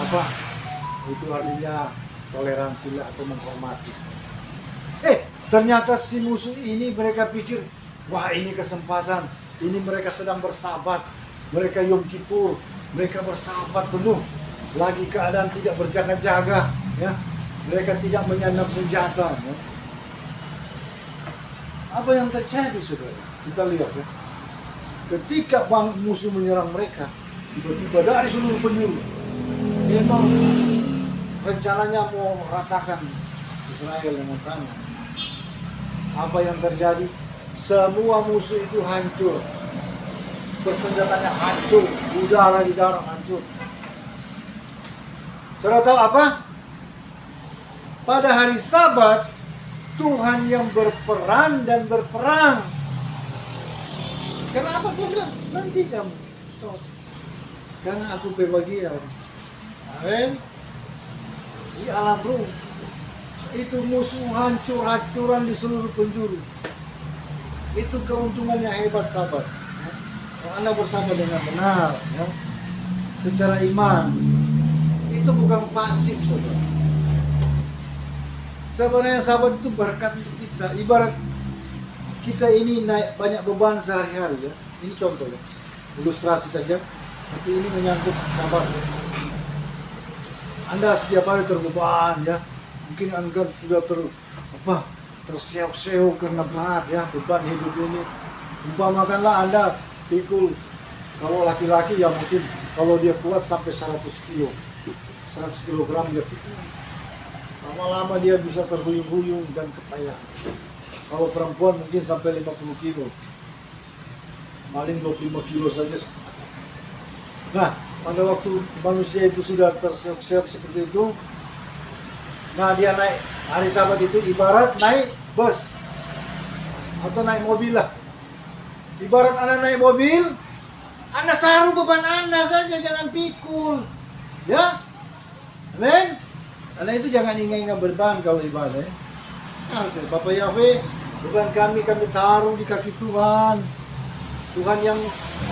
apa? Itu artinya toleransi atau menghormati. Ternyata si musuh ini mereka pikir, wah ini kesempatan, ini mereka sedang bersabat, mereka Yom Kippur, mereka bersabat penuh, lagi keadaan tidak berjaga-jaga, ya, mereka tidak menyandang senjata. Ya. Apa yang terjadi, saudara? Kita lihat ya, ketika musuh menyerang mereka, tiba-tiba dari seluruh penjuru, memang rencananya mau ratakan Israel dengan tanah. Apa yang terjadi? Semua musuh itu hancur. Persenjataannya hancur, udara di darat hancur. Saudara tahu apa? Pada hari Sabat, Tuhan yang berperan dan berperang. Kenapa dia bilang? Nanti kamu. Stop. Sekarang aku berbagian. Amin. Di alam ruh itu musuh hancur-hancuran di seluruh penjuru. Itu keuntungannya hebat sahabat. Kalau Anda bersama dengan benar, ya, secara iman, itu bukan pasif, saudara. Sebenarnya sahabat itu berkat untuk kita. Ibarat kita ini naik banyak beban sehari-hari, ya. Ini contoh ya, ilustrasi saja. Tapi ini menyangkut sahabat. Ya. Anda setiap hari terbeban, ya. Mungkin Anda sudah terseok-seok karena berat, ya, beban hidup ini. Umpamakanlah Anda pikul, kalau laki-laki ya mungkin kalau dia kuat sampai 100 kilo, 100 kilogram dia pikul. Lama-lama dia bisa terhuyung-huyung dan kepayang. Kalau perempuan mungkin sampai 50 kilo, paling 25 kilo saja. Nah, pada waktu manusia itu sudah terseok-seok seperti itu, nah dia naik hari Sabat itu ibarat naik bus atau naik mobil lah. Ibarat Anda naik mobil, Anda taruh beban Anda saja, jangan pikul, ya, amin. Karena itu jangan ingat-ingat beban kalau ibadah. Ya. Bapak Yahweh, beban kami taruh di kaki Tuhan. Tuhan yang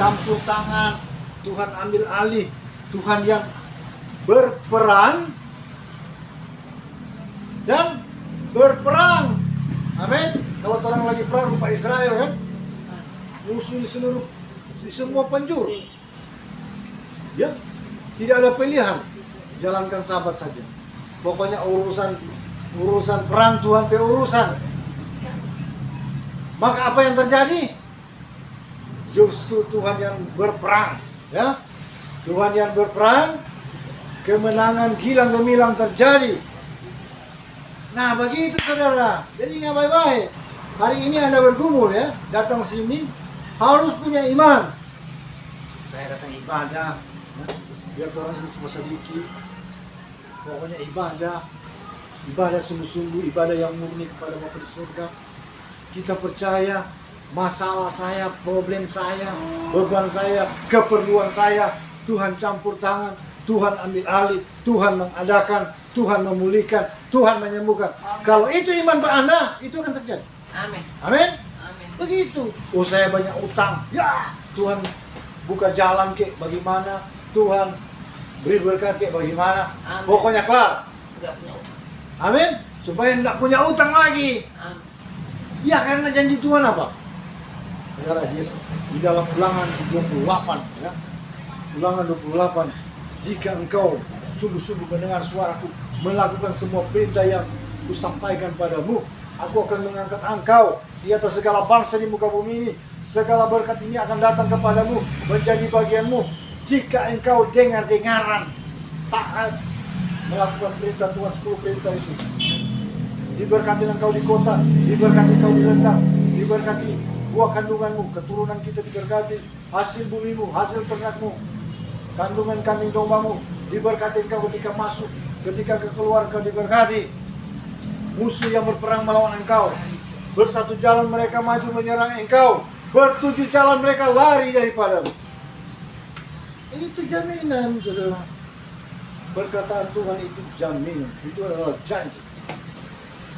campur tangan, Tuhan ambil alih, Tuhan yang berperan dan berperang. Amin. Kalau orang lagi perang rupa Israel kan, musuh di semua penjuru. Ya, tidak ada pilihan, jalankan sahabat saja. Pokoknya urusan perang Tuhan urusan. Maka apa yang terjadi? Justru Tuhan yang berperang, ya. Tuhan yang berperang, kemenangan gilang gemilang terjadi. Nah, begitu saudara. Jadi nggak baik-baik. Hari ini Anda bergumul ya, datang sini harus punya iman. Saya datang ibadah, ya. Biar orang itu semua sedikit. Pokoknya ibadah sungguh-sungguh, ibadah yang murni kepada Bapa di surga. Kita percaya masalah saya, problem saya, beban saya, keperluan saya, Tuhan campur tangan, Tuhan ambil alih, Tuhan mengadakan, Tuhan memulihkan, Tuhan menyembuhkan. Kalau itu iman Anda, itu akan terjadi. Amin. Amin. Amin. Begitu. Oh, saya banyak utang. Ya, Tuhan buka jalan kek bagaimana, Tuhan beri berkat kek bagaimana. Amin. Pokoknya kelar. Enggak punya utang. Amin. Supaya tidak punya utang lagi. Amin. Ya, karena janji Tuhan apa? Saudara, di dalam Ulangan 28 ya. Ulangan 28, jika engkau sungguh-sungguh mendengar suaraku, melakukan semua perintah yang kusampaikan padamu, aku akan mengangkat engkau di atas segala bangsa di muka bumi ini. Segala berkat ini akan datang kepadamu, menjadi bagianmu, jika engkau dengar-dengaran, taat, melakukan perintah Tuhan, 10 perintah itu. Diberkati engkau di kota, diberkati engkau di ladang, diberkati buah kandunganmu, keturunan kita diberkati, hasil bumimu, hasil ternakmu, kandungan kambing dombamu, diberkati engkau ketika masuk, ketika keluar engkau diberkati. Musuh yang berperang melawan engkau, bersatu jalan mereka maju menyerang engkau, bertujuh jalan mereka lari daripadamu. Itu jaminan, saudara. Perkataan Tuhan itu jaminan, itu adalah janji.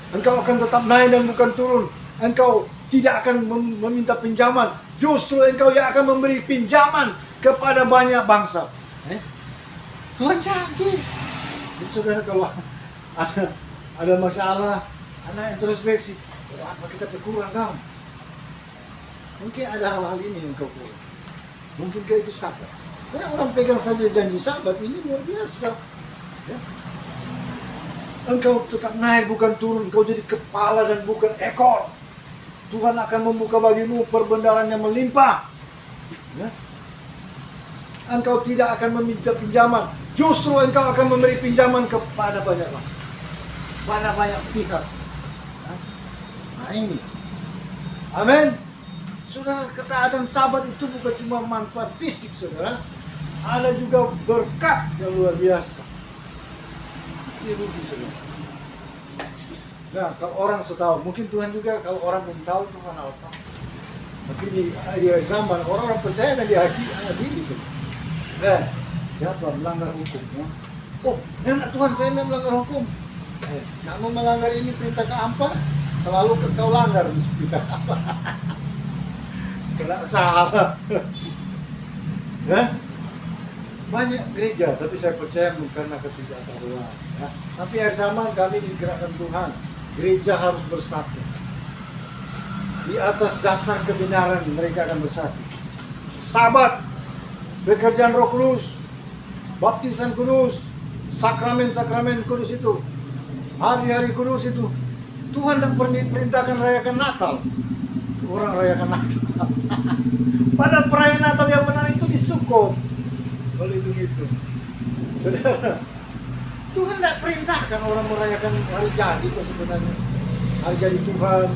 Engkau akan tetap naik dan bukan turun. Engkau tidak akan meminta pinjaman. Justru engkau yang akan memberi pinjaman kepada banyak bangsa. Tuhan janji. Jadi saudara, kalau ada masalah, anak introspeksi. Apa kita berkurang kau? Mungkin ada hal-hal ini yang kau kurang. Mungkinkah itu sabar? Karena orang pegang saja janji sahabat ini luar biasa. Ya. Engkau tetap naik bukan turun, engkau jadi kepala dan bukan ekor. Tuhan akan membuka bagimu perbendaharaan yang melimpah. Ya. Engkau tidak akan meminta pinjaman, justru engkau akan memberi pinjaman kepada banyak orang, pada banyak pihak. Nah ini, amin. Saudara, ketaatan sahabat itu bukan cuma manfaat fisik, saudara. Ada juga berkat yang luar biasa. Nah, kalau orang setahu, mungkin Tuhan juga, kalau orang belum tahu Tuhan apa. Tapi di zaman orang-orang percaya kan diadili semua. Siapa melanggar hukum? Ya? Oh, anak Tuhan saya tidak melanggar hukum. Kamu melanggar ini perintah keempat, selalu kau langgar perintah keempat. Kena salah. Ya? Banyak gereja, tapi saya percaya karena ketidaktahuan. Ya. Tapi hari zaman kami digerakkan Tuhan, gereja harus bersatu. Di atas dasar kebenaran mereka akan bersatu. Sabat, pekerjaan Roh Kudus, baptisan kudus, sakramen-sakramen kudus itu, hari-hari kudus itu. Tuhan tidak perintahkan rayakan Natal. Orang rayakan Natal. Padahal perayaan Natal yang benar itu di Sukot. Kalau itu gitu, saudara, Tuhan tidak perintahkan orang merayakan hari jadi kok sebenarnya, hari jadi Tuhan.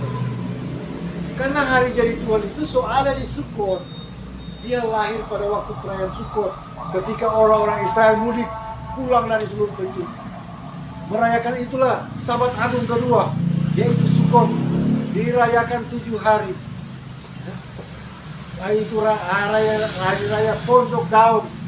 Karena hari jadi Tuhan itu ada di Sukot. Dia lahir pada waktu perayaan Sukot, ketika orang-orang Israel mudik pulang dari seluruh penjuru. Merayakan itulah Sabat Agung kedua, yaitu Sukot, dirayakan 7 hari. Nah, itu hari raya Pondok Daun.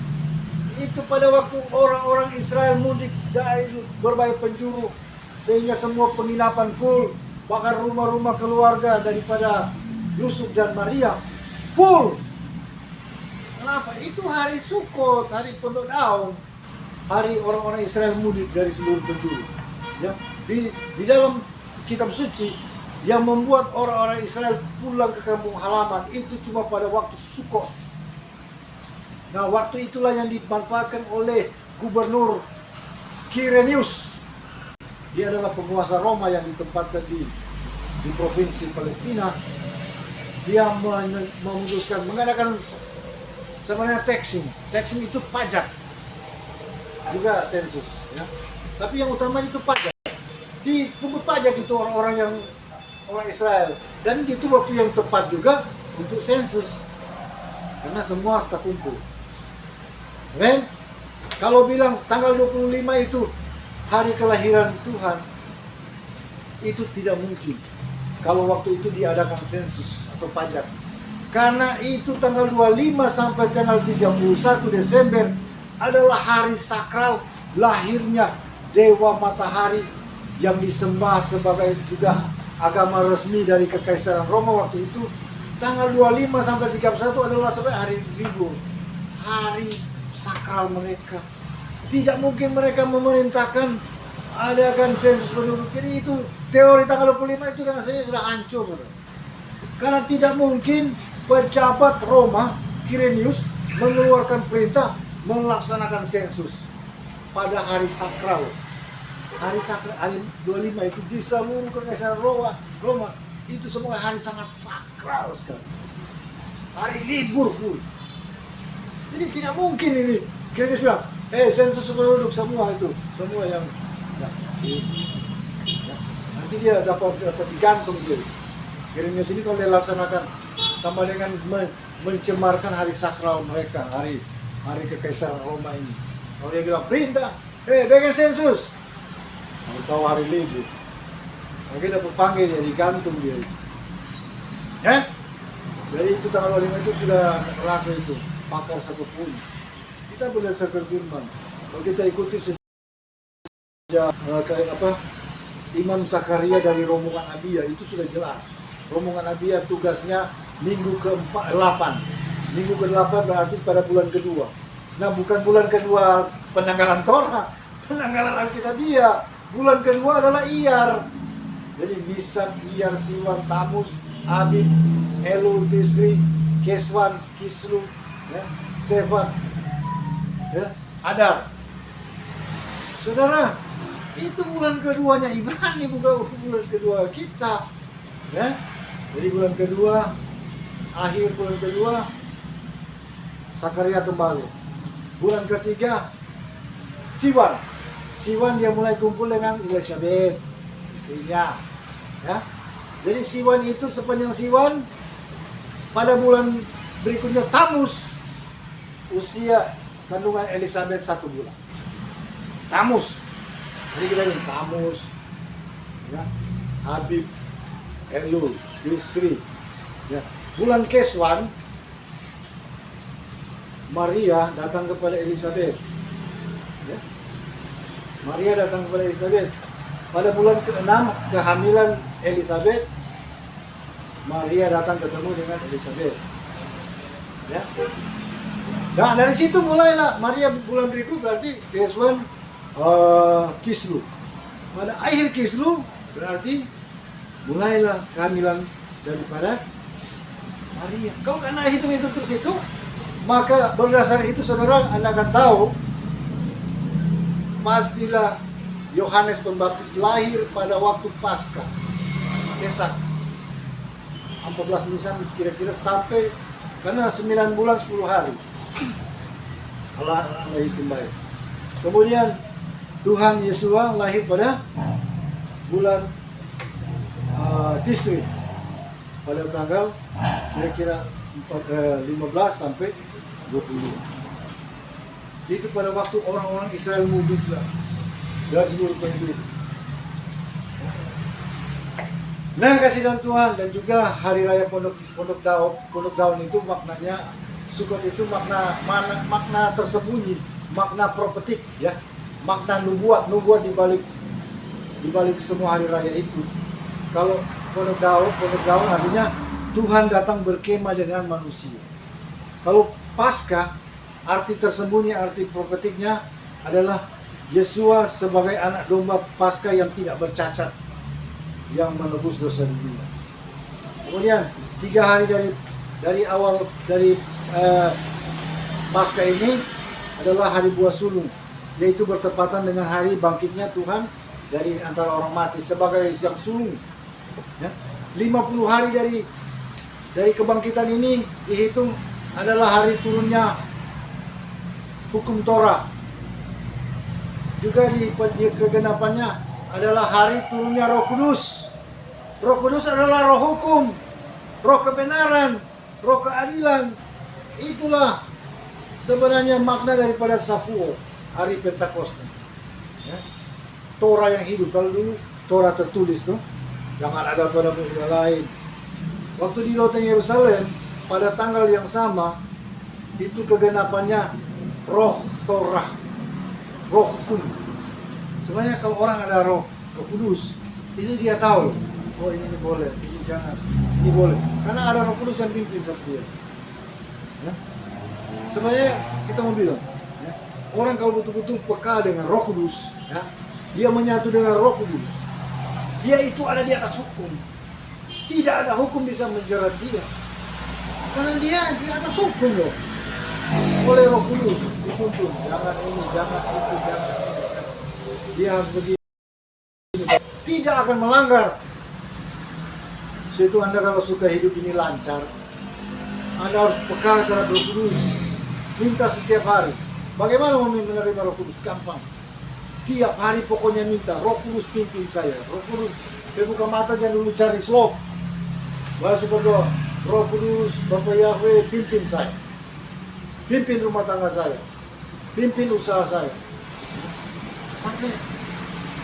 Itu pada waktu orang-orang Israel mudik dari berbagai penjuru, sehingga semua penginapan full, bahkan rumah-rumah keluarga daripada Yusuf dan Maria full. Kenapa? Itu hari Sukot, hari Pondok Daun, hari orang-orang Israel mudik dari seluruh penjuru. Ya, di dalam kitab suci yang membuat orang-orang Israel pulang ke kampung halaman itu cuma pada waktu Sukot. Nah, waktu itulah yang dimanfaatkan oleh Gubernur Quirinius. Dia adalah penguasa Roma yang ditempatkan di provinsi Palestina. Dia memutuskan mengadakan sebenarnya taxing. Taxing itu pajak, juga sensus, ya. Tapi yang utama itu pajak. Dipungut pajak itu orang Israel, dan itu waktu yang tepat juga untuk sensus karena semua terkumpul. Men, kalau bilang tanggal 25 itu hari kelahiran Tuhan, itu tidak mungkin kalau waktu itu diadakan sensus atau pajak. Karena itu tanggal 25 sampai tanggal 31 Desember adalah hari sakral lahirnya Dewa Matahari yang disembah sebagai juga agama resmi dari Kekaisaran Roma waktu itu. Tanggal 25 sampai 31 adalah sebagai hari libur, hari sakral mereka. Tidak mungkin mereka memerintahkan adakan sensus penduduk. Jadi itu teori tanggal 25 itu rasanya sudah hancur, saudara. Karena tidak mungkin pejabat Roma Quirinius mengeluarkan perintah melaksanakan sensus pada hari sakral. Hari sakral, hari 25 itu di seluruh Kekaisaran Roma itu semua hari sangat sakral sekali. Hari libur full. Jadi tidak mungkin ini. Quirinius bilang, sensus penduduk semua itu, semua yang nanti dia dapat digantung dia. Quirinius ini kalau dia laksanakan sama dengan mencemarkan hari sakral mereka, hari Kekaisaran Roma ini. Kalau dia bilang perintah, bikin sensus, kalau tahu hari libur, kita dapat panggil dia, digantung dia. Ya? Dari itu tanggal 5 itu sudah berlaku itu pakar satu pun. Kita berdasarkan firman. Kalau kita ikuti sejak Imam Zakaria dari rombongan Abia itu sudah jelas. Rombongan Abia tugasnya minggu ke-8. Minggu ke-8 berarti pada bulan kedua. Nah, bukan bulan kedua penanggalan Torah, penanggalan Alkitabiah. Bulan kedua adalah Iyar. Jadi Nisan, Iyar, Siwan, Tamus, Abib, Elul, Tisri, Keswan, Kislu, ya, Sevan, ya, Adar. Saudara, itu bulan keduanya Ibrani, bukan bulan kedua kita. Ya. Jadi bulan kedua, akhir bulan kedua, Zakaria kembali. Bulan ketiga, Siwan. Siwan dia mulai kumpul dengan Elizabeth, istrinya. Ya. Jadi Siwan itu sepanjang Siwan, pada bulan berikutnya Tamus, usia kandungan Elizabeth 1 bulan. Tamus. Jadi kita lihat Tamus, ya, Habib, Elul, Tisri, ya. Bulan Keswan, Maria datang kepada Elizabeth, ya. Maria datang kepada Elizabeth. Pada bulan ke-6 kehamilan Elizabeth, Maria datang ketemu dengan Elizabeth, ya. Nah, dari situ mulailah Maria bulan berikut berarti Keswan, Kislu. Pada akhir Kislu berarti mulailah kehamilan daripada Maria. Kalau karena hitung itu terus itu, maka berdasar itu saudara Anda akan tahu pastilah Yohanes Pembaptis lahir pada waktu Paskah. Esak 14 Nisan kira-kira sampai, karena 9 bulan 10 hari. Kalau Anda hitung baik. Kemudian Tuhan Yesus lahir pada bulan Tisri pada tanggal kira-kira 15 sampai 20. Itu pada waktu orang-orang Israel mudik lah dari seluruh penjuru. Nah, kasihan Tuhan, dan juga hari raya pondok daun itu maknanya Sukot itu makna tersembunyi, makna profetik, ya. Makna nubuat di balik semua hari raya itu. Kalau pondok daun artinya Tuhan datang berkemah dengan manusia. Kalau Paskah, arti tersembunyi, arti profetiknya adalah Yesus sebagai anak domba Paskah yang tidak bercacat, yang menebus dosa dunia. Kemudian 3 hari dari awal dari Paskah ini adalah hari buah sulung, yaitu bertepatan dengan hari bangkitnya Tuhan dari antara orang mati sebagai yang sulung. Ya. 50 hari dari kebangkitan ini dihitung adalah hari turunnya hukum Torah. Juga di kegenapannya adalah hari turunnya Roh Kudus. Roh Kudus adalah roh hukum, roh kebenaran, roh keadilan. Itulah sebenarnya makna daripada Shavuot, hari Pentakosta. Ya. Torah yang hidup. Kalau dulu Torah tertulis tuh, jangan ada pada budaya lain. Waktu di loteng Yerusalem pada tanggal yang sama itu kegenapannya roh Torah, roh hukum. Sebenarnya kalau orang ada roh Kudus, itu dia tahu, oh ini boleh, ini jangan, ini boleh. Karena ada Roh Kudus yang pimpin sama dia. Ya. Sebenarnya kita mau bilang, ya, orang kalau betul-betul peka dengan Roh Kudus, ya, dia menyatu dengan Roh Kudus, dia itu ada di atas hukum. Tidak ada hukum bisa menjerat dia, karena dia di atas hukum loh. Oleh Roh Kudus dituntun, jangan ini, jangan itu, jangan ini. Dia harus begini. Tidak akan melanggar. Situ Anda kalau suka hidup ini lancar, Anda harus peka terhadap Roh Kudus. Minta setiap hari. Bagaimana mau menerima Roh Kudus? Gampang. Tiap hari pokoknya minta, Roh Kudus pimpin saya. Roh Kudus, saya buka mata jangan dulu cari slop. Baru berdoa, Roh Kudus, Bapak Yahweh pimpin saya. Pimpin rumah tangga saya. Pimpin usaha saya. Makanya,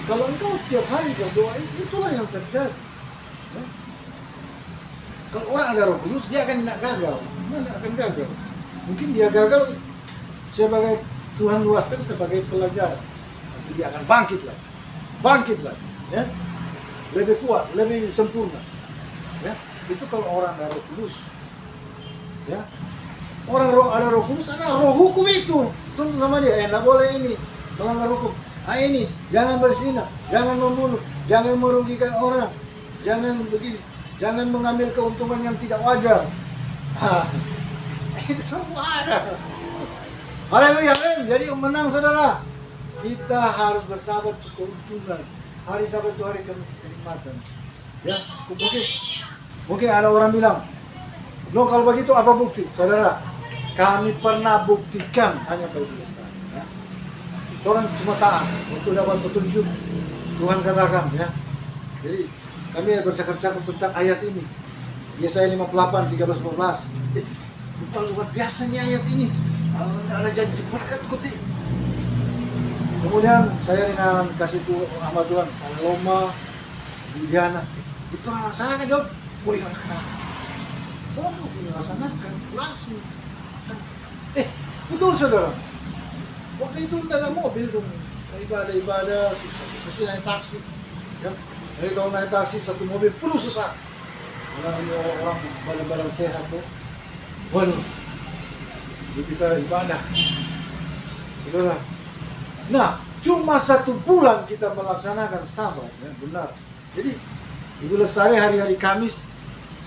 kalau engkau setiap hari berdoa, itulah yang terjadi. Ya? Kalau orang ada Roh Kudus, dia akan tidak gagal. Tidak akan gagal. Mungkin dia gagal sebagai Tuhan luaskan sebagai pelajar, tapi dia akan bangkit lagi, ya, lebih kuat, lebih sempurna, ya. Itu kalau orang ada Roh Kudus, ya. Orang ada Roh Kudus, ada roh hukum itu, tuntut sama dia, tidak boleh ini, melanggar hukum. Ini jangan berzina, jangan membunuh, jangan merugikan orang, jangan begini, jangan mengambil keuntungan yang tidak wajar. Itu semua ada. Haleluya, amin. Jadi menang saudara. Kita harus bersabar untuk keuntungan. Hari Sabat itu hari kenikmatan. Ya, mungkin ada orang bilang, "Loh kalau begitu apa bukti?" Saudara, kami pernah buktikan hanya bagi Lestari. Ya. Orang cuma taat untuk dapat petunjuk Tuhan katakan, ya. Jadi kami bercakap-cakap tentang ayat ini. Yesaya 58, 13-14. Luar biasanya ayat ini. Ada janji berkat kuti. Kemudian saya dengan kasih sama Tuhan, Loma, Bibiana, itu orang laksanakan dong. Oh iya laksanakan. Oh iya laksanakan, langsung. Betul saudara. Waktu itu tidak ada mobil tuh. Ibadah, mesti naik taksi. Ya. Jadi kalau naik taksi satu mobil penuh sesak. Orang badan-badan sehat tuh. Waduh, kita ibadah, saudara. Nah, cuma 1 bulan kita melaksanakan Sabat, ya, benar. Jadi, Ibu Lestari hari-hari Kamis,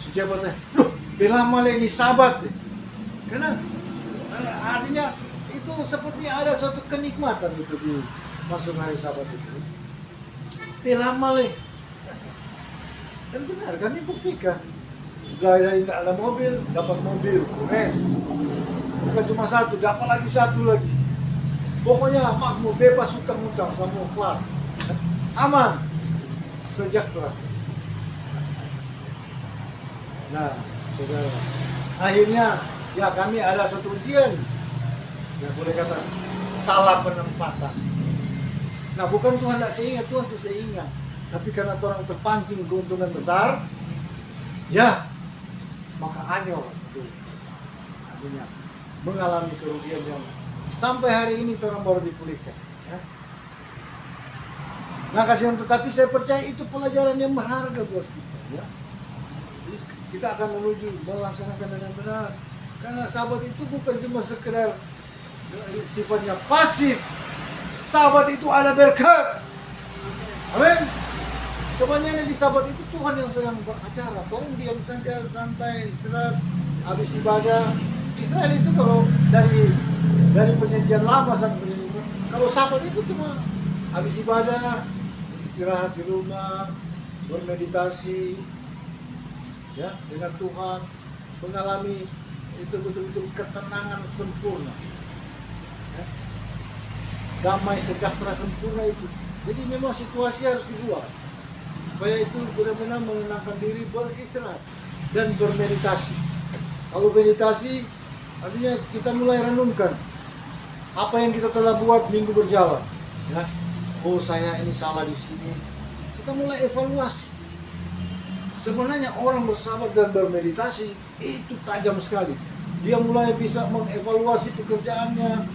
suci apa teh? Loh, lama ini Sabat, deh. Karena artinya itu seperti ada suatu kenikmatan itu di masuk hari Sabat itu. Lama leh. Dan benar, kami buktikan. Dari tidak ada mobil, dapat mobil, res. Bukan cuma 1, dapat lagi 1 lagi. Pokoknya makmur, bebas hutang-hutang, sama kelar. Aman, sejahtera. Nah, saudara, akhirnya ya kami ada satu ujian. Ya boleh kata salah penempatan. Nah bukan Tuhan tidak seingat, Tuhan seingat. Tapi karena orang terpancing keuntungan besar, ya maka anyol itu artinya mengalami kerugian yang sampai hari ini orang baru dipulihkan. Ya. Nah kasihan, tetapi saya percaya itu pelajaran yang berharga buat kita. Ya. Jadi kita akan menuju melaksanakan dengan benar. Karena Sabat itu bukan cuma sekedar sifatnya pasif. Sabat itu ada berkat. Amin. Sebenarnya di Sabat itu Tuhan yang sedang beracara. Tolong diam saja, santai, istirahat, habis ibadah. Israel itu kalau dari perjanjian lama sampai perjanjian baru, kalau Sabat itu cuma habis ibadah, istirahat di rumah, bermeditasi, ya dengan Tuhan, mengalami itu betul-betul ketenangan sempurna, ya. Damai sejahtera sempurna itu. Jadi memang situasi harus dibuat supaya itu benar-benar menenangkan diri, beristirahat dan bermeditasi. Kalau meditasi artinya kita mulai renungkan apa yang kita telah buat minggu berjalan, ya. Oh, saya ini salah di sini. Kita mulai evaluasi. Sebenarnya orang bersabat dan bermeditasi itu tajam sekali. Dia mulai bisa mengevaluasi pekerjaannya,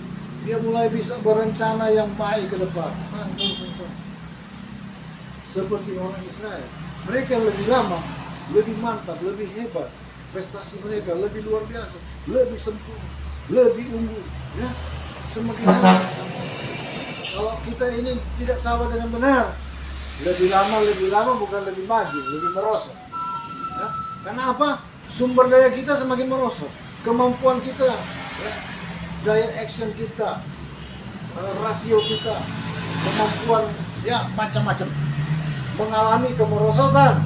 dia mulai bisa berencana yang baik ke depan. Seperti orang Israel, mereka lebih lama, lebih mantap, lebih hebat, prestasi mereka lebih luar biasa, lebih sempurna, lebih unggul, ya. Semakin lama, kalau kita ini tidak sabar dengan benar, lebih lama bukan lebih maju, lebih merosot, ya. Karena apa? Sumber daya kita semakin merosot, kemampuan kita, ya, daya action kita, rasio kita, kemampuan, ya macam-macam, mengalami kemerosotan.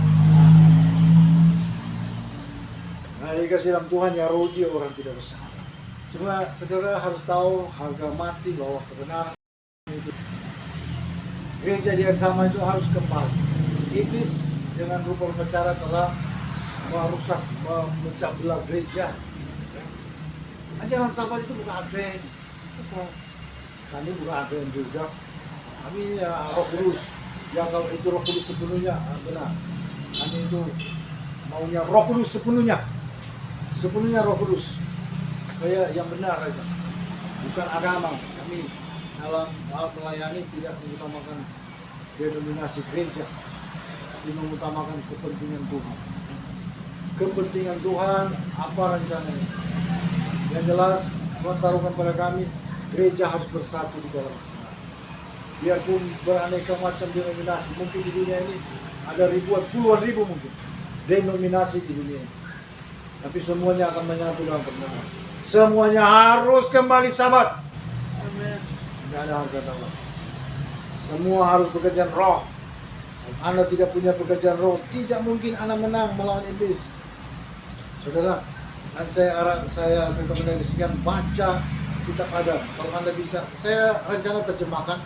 Nah, dikasih dalam Tuhan ya rugi orang tidak bersalah. Cuma saudara harus tahu harga mati bahwa kebenaran itu. Gereja di hari sama itu harus kembali. Iblis dengan rupa-rupa cara telah merusak, memecah belah gereja. Ajaran Sabat itu bukan Advent, bukan. Kami bukan Advent juga. Kami ya Roh Kudus. Ya kalau itu Roh Kudus sepenuhnya benar. Kami itu maunya Roh Kudus sepenuhnya Roh Kudus. Supaya yang benar aja. Bukan agama. Kami dalam hal melayani tidak mengutamakan denominasi gereja, tapi mengutamakan kepentingan Tuhan. Kepentingan Tuhan, apa rencananya? Yang jelas, Tuhan taruhkan pada kami, gereja harus bersatu di dalam Tuhan. Biarpun beraneka macam denominasi, mungkin di dunia ini ada ribuan, puluhan ribu mungkin denominasi di dunia ini. Tapi semuanya akan menyatu dalam kebenaran. Semuanya harus kembali Sabat. Amin. Tidak ada harga tawar. Semua harus pekerjaan roh. Kalau Anda tidak punya pekerjaan roh, tidak mungkin Anda menang melawan iblis. Saudara, dan saya rekomendasikan baca kitab Adam. Kalau Anda bisa, saya rencana terjemahkan.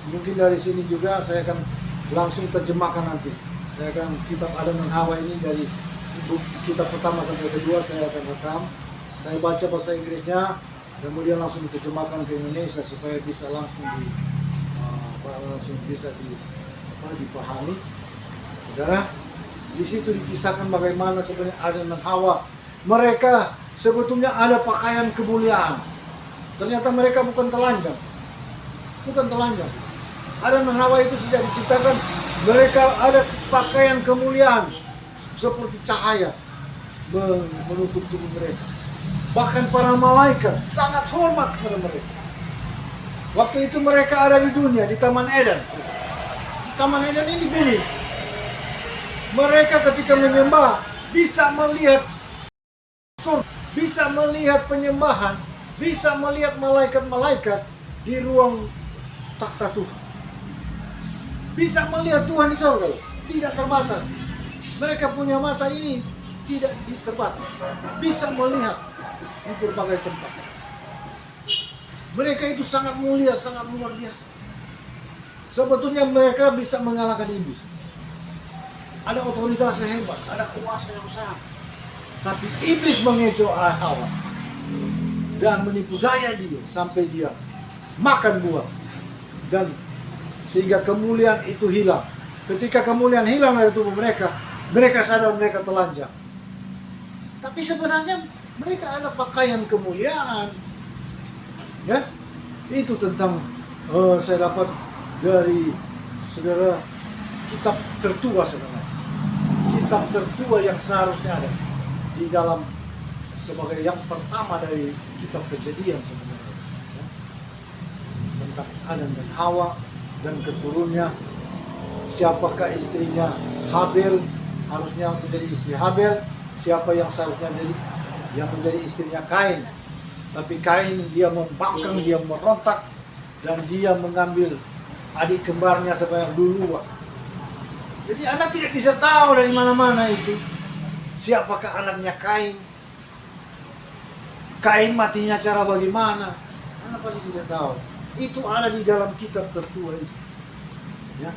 Mungkin dari sini juga saya akan langsung terjemahkan nanti. Saya akan kitab Adam dan Hawa ini dari kitab pertama sampai kedua saya akan rekam. Saya baca bahasa Inggrisnya, kemudian langsung diterjemahkan ke Indonesia supaya bisa langsung dipahami. Saudara, di situ dikisahkan bagaimana sebenarnya Adam dan Hawa. Mereka sebetulnya ada pakaian kemuliaan. Ternyata mereka bukan telanjang. Adam dan Hawa itu sejak diciptakan, mereka ada pakaian kemuliaan seperti cahaya menutup tubuh mereka. Bahkan para malaikat sangat hormat kepada mereka. Waktu itu mereka ada di dunia, di Taman Eden. Taman Eden ini bumi. Mereka ketika menyembah bisa melihat surga, bisa melihat penyembahan, bisa melihat malaikat-malaikat di ruang takhta Tuhan. Bisa melihat Tuhan di surga, tidak terbatas. Mereka punya mata ini tidak terbatas. Bisa melihat di berbagai tempat. Mereka itu sangat mulia, sangat luar biasa. Sebetulnya mereka bisa mengalahkan iblis. Ada otoritas yang hebat, ada kuasa yang besar. Tapi iblis mengecoh Hawa dan menipu daya dia sampai dia makan buah, dan sehingga kemuliaan itu hilang. Ketika kemuliaan hilang dari tubuh mereka, mereka sadar mereka telanjang. Tapi sebenarnya mereka ada pakaian kemuliaan. Ya, itu tentang saya dapat dari saudara kitab tertua sebenarnya. Kitab tertua yang seharusnya ada di dalam sebagai yang pertama dari kitab Kejadian sebenarnya. Ya. Tentang Adam dan Hawa dan keturunannya siapakah istrinya Habel, harusnya menjadi istri Habel, siapa yang seharusnya menjadi istrinya Kain. Tapi Kain dia membangkang, dia merontak, dan dia mengambil adik kembarnya sebanyak dulu. Jadi Anda tidak bisa tahu dari mana-mana itu siapakah anaknya Kain. Kain matinya cara bagaimana? Anda pasti tidak tahu. Itu ada di dalam kitab tertua itu. Ya.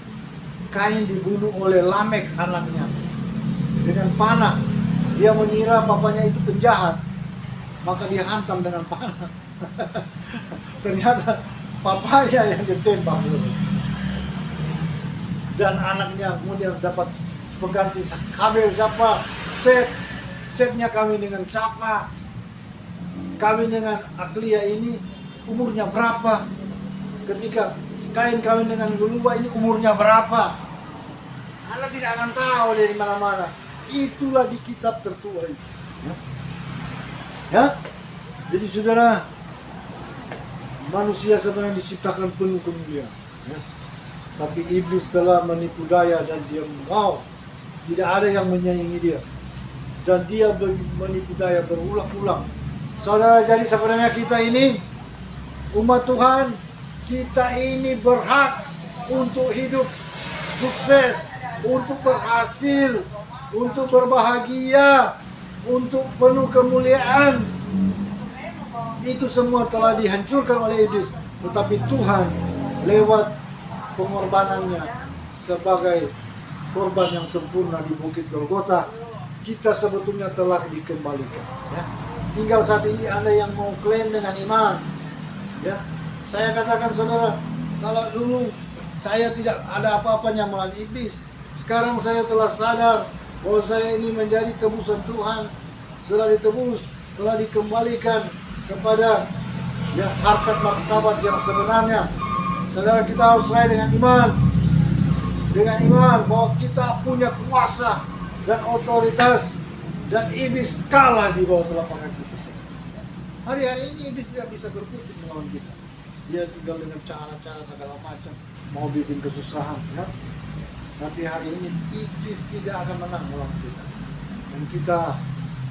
Kain dibunuh oleh Lamek anaknya dengan panah. Dia mengira papanya itu penjahat, maka dia hantam dengan panah. Ternyata papanya yang ditembak. Dan anaknya kemudian dapat pengganti Habel siapa? Set. Setnya kawin dengan siapa? Kawin dengan Aklia ini umurnya berapa? Ketika Kain kawin dengan Gulua ini umurnya berapa? Anda tidak akan tahu dari mana-mana. Itulah di kitab tertua itu. Ya? Jadi saudara, manusia sebenarnya diciptakan penuh kemuliaan. Ya? Tapi iblis telah menipu daya dan dia mau. Tidak ada yang menyaingi dia. Dan dia menipu daya berulang-ulang. Saudara, jadi sebenarnya kita ini umat Tuhan, kita ini berhak untuk hidup sukses, untuk berhasil, untuk berbahagia, untuk penuh kemuliaan. Itu semua telah dihancurkan oleh iblis. Tetapi Tuhan lewat pengorbanannya sebagai korban yang sempurna di Bukit Golgota, kita sebetulnya telah dikembalikan. Ya. Tinggal saat ini Anda yang mau klaim dengan iman. Ya. Saya katakan saudara, kalau dulu saya tidak ada apa-apanya melawan iblis, sekarang saya telah sadar bahwa saya ini menjadi tebusan Tuhan, setelah ditebus, telah dikembalikan kepada ya harkat martabat yang sebenarnya. Saudara, kita harus raih dengan iman. Dengan iman bahwa kita punya kuasa dan otoritas, dan iblis kalah di bawah telapak kaki kita. Hari-hari ini iblis tidak bisa berkutik melawan kita. Dia tinggal dengan cara-cara segala macam, mau bikin kesusahan. Ya? Tapi hari ini iblis tidak akan menang melawan kita. Dan kita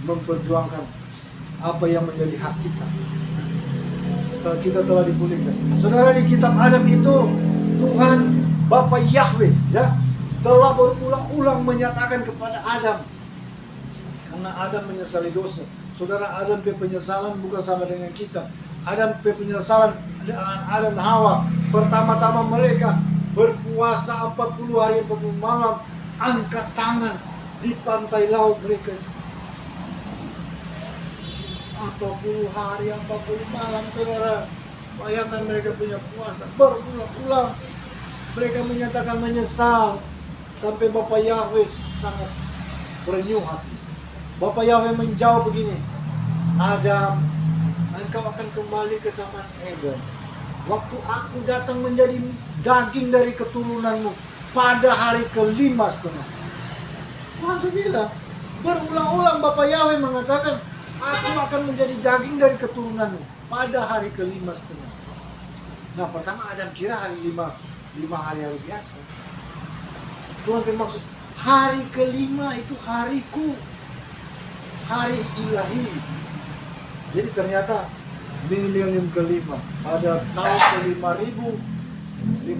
memperjuangkan apa yang menjadi hak kita. Kita telah dipulihkan. Saudara, di kitab Adam itu Tuhan Bapa Yahweh ya telah berulang-ulang menyatakan kepada Adam, karena Adam menyesali dosa. Saudara, Adam penyesalan bukan sama dengan kita. Adam penyesalan dengan Adam dan Hawa. Pertama-tama mereka berpuasa 40 hari 40 malam, angkat tangan di pantai laut mereka. 40 hari 40 malam, saudara. Bayangkan mereka punya puasa berulang-ulang. Mereka menyatakan menyesal sampai Bapak Yahweh sangat berenyuh hati. Bapak Yahweh menjawab begini, Adam, engkau akan kembali ke Taman Eden. Waktu aku datang menjadi daging dari keturunanmu pada hari ke-5,5. Tuhan sudah bilang, berulang-ulang Bapak Yahweh mengatakan, aku akan menjadi daging dari keturunanmu pada hari ke-5,5. Nah, pertama Adam kira hari 5 hari biasa. Tuhan bermaksud hari ke-5 itu hariku, hari ilahi. Jadi ternyata milenium ke-5 pada tahun ke-5.500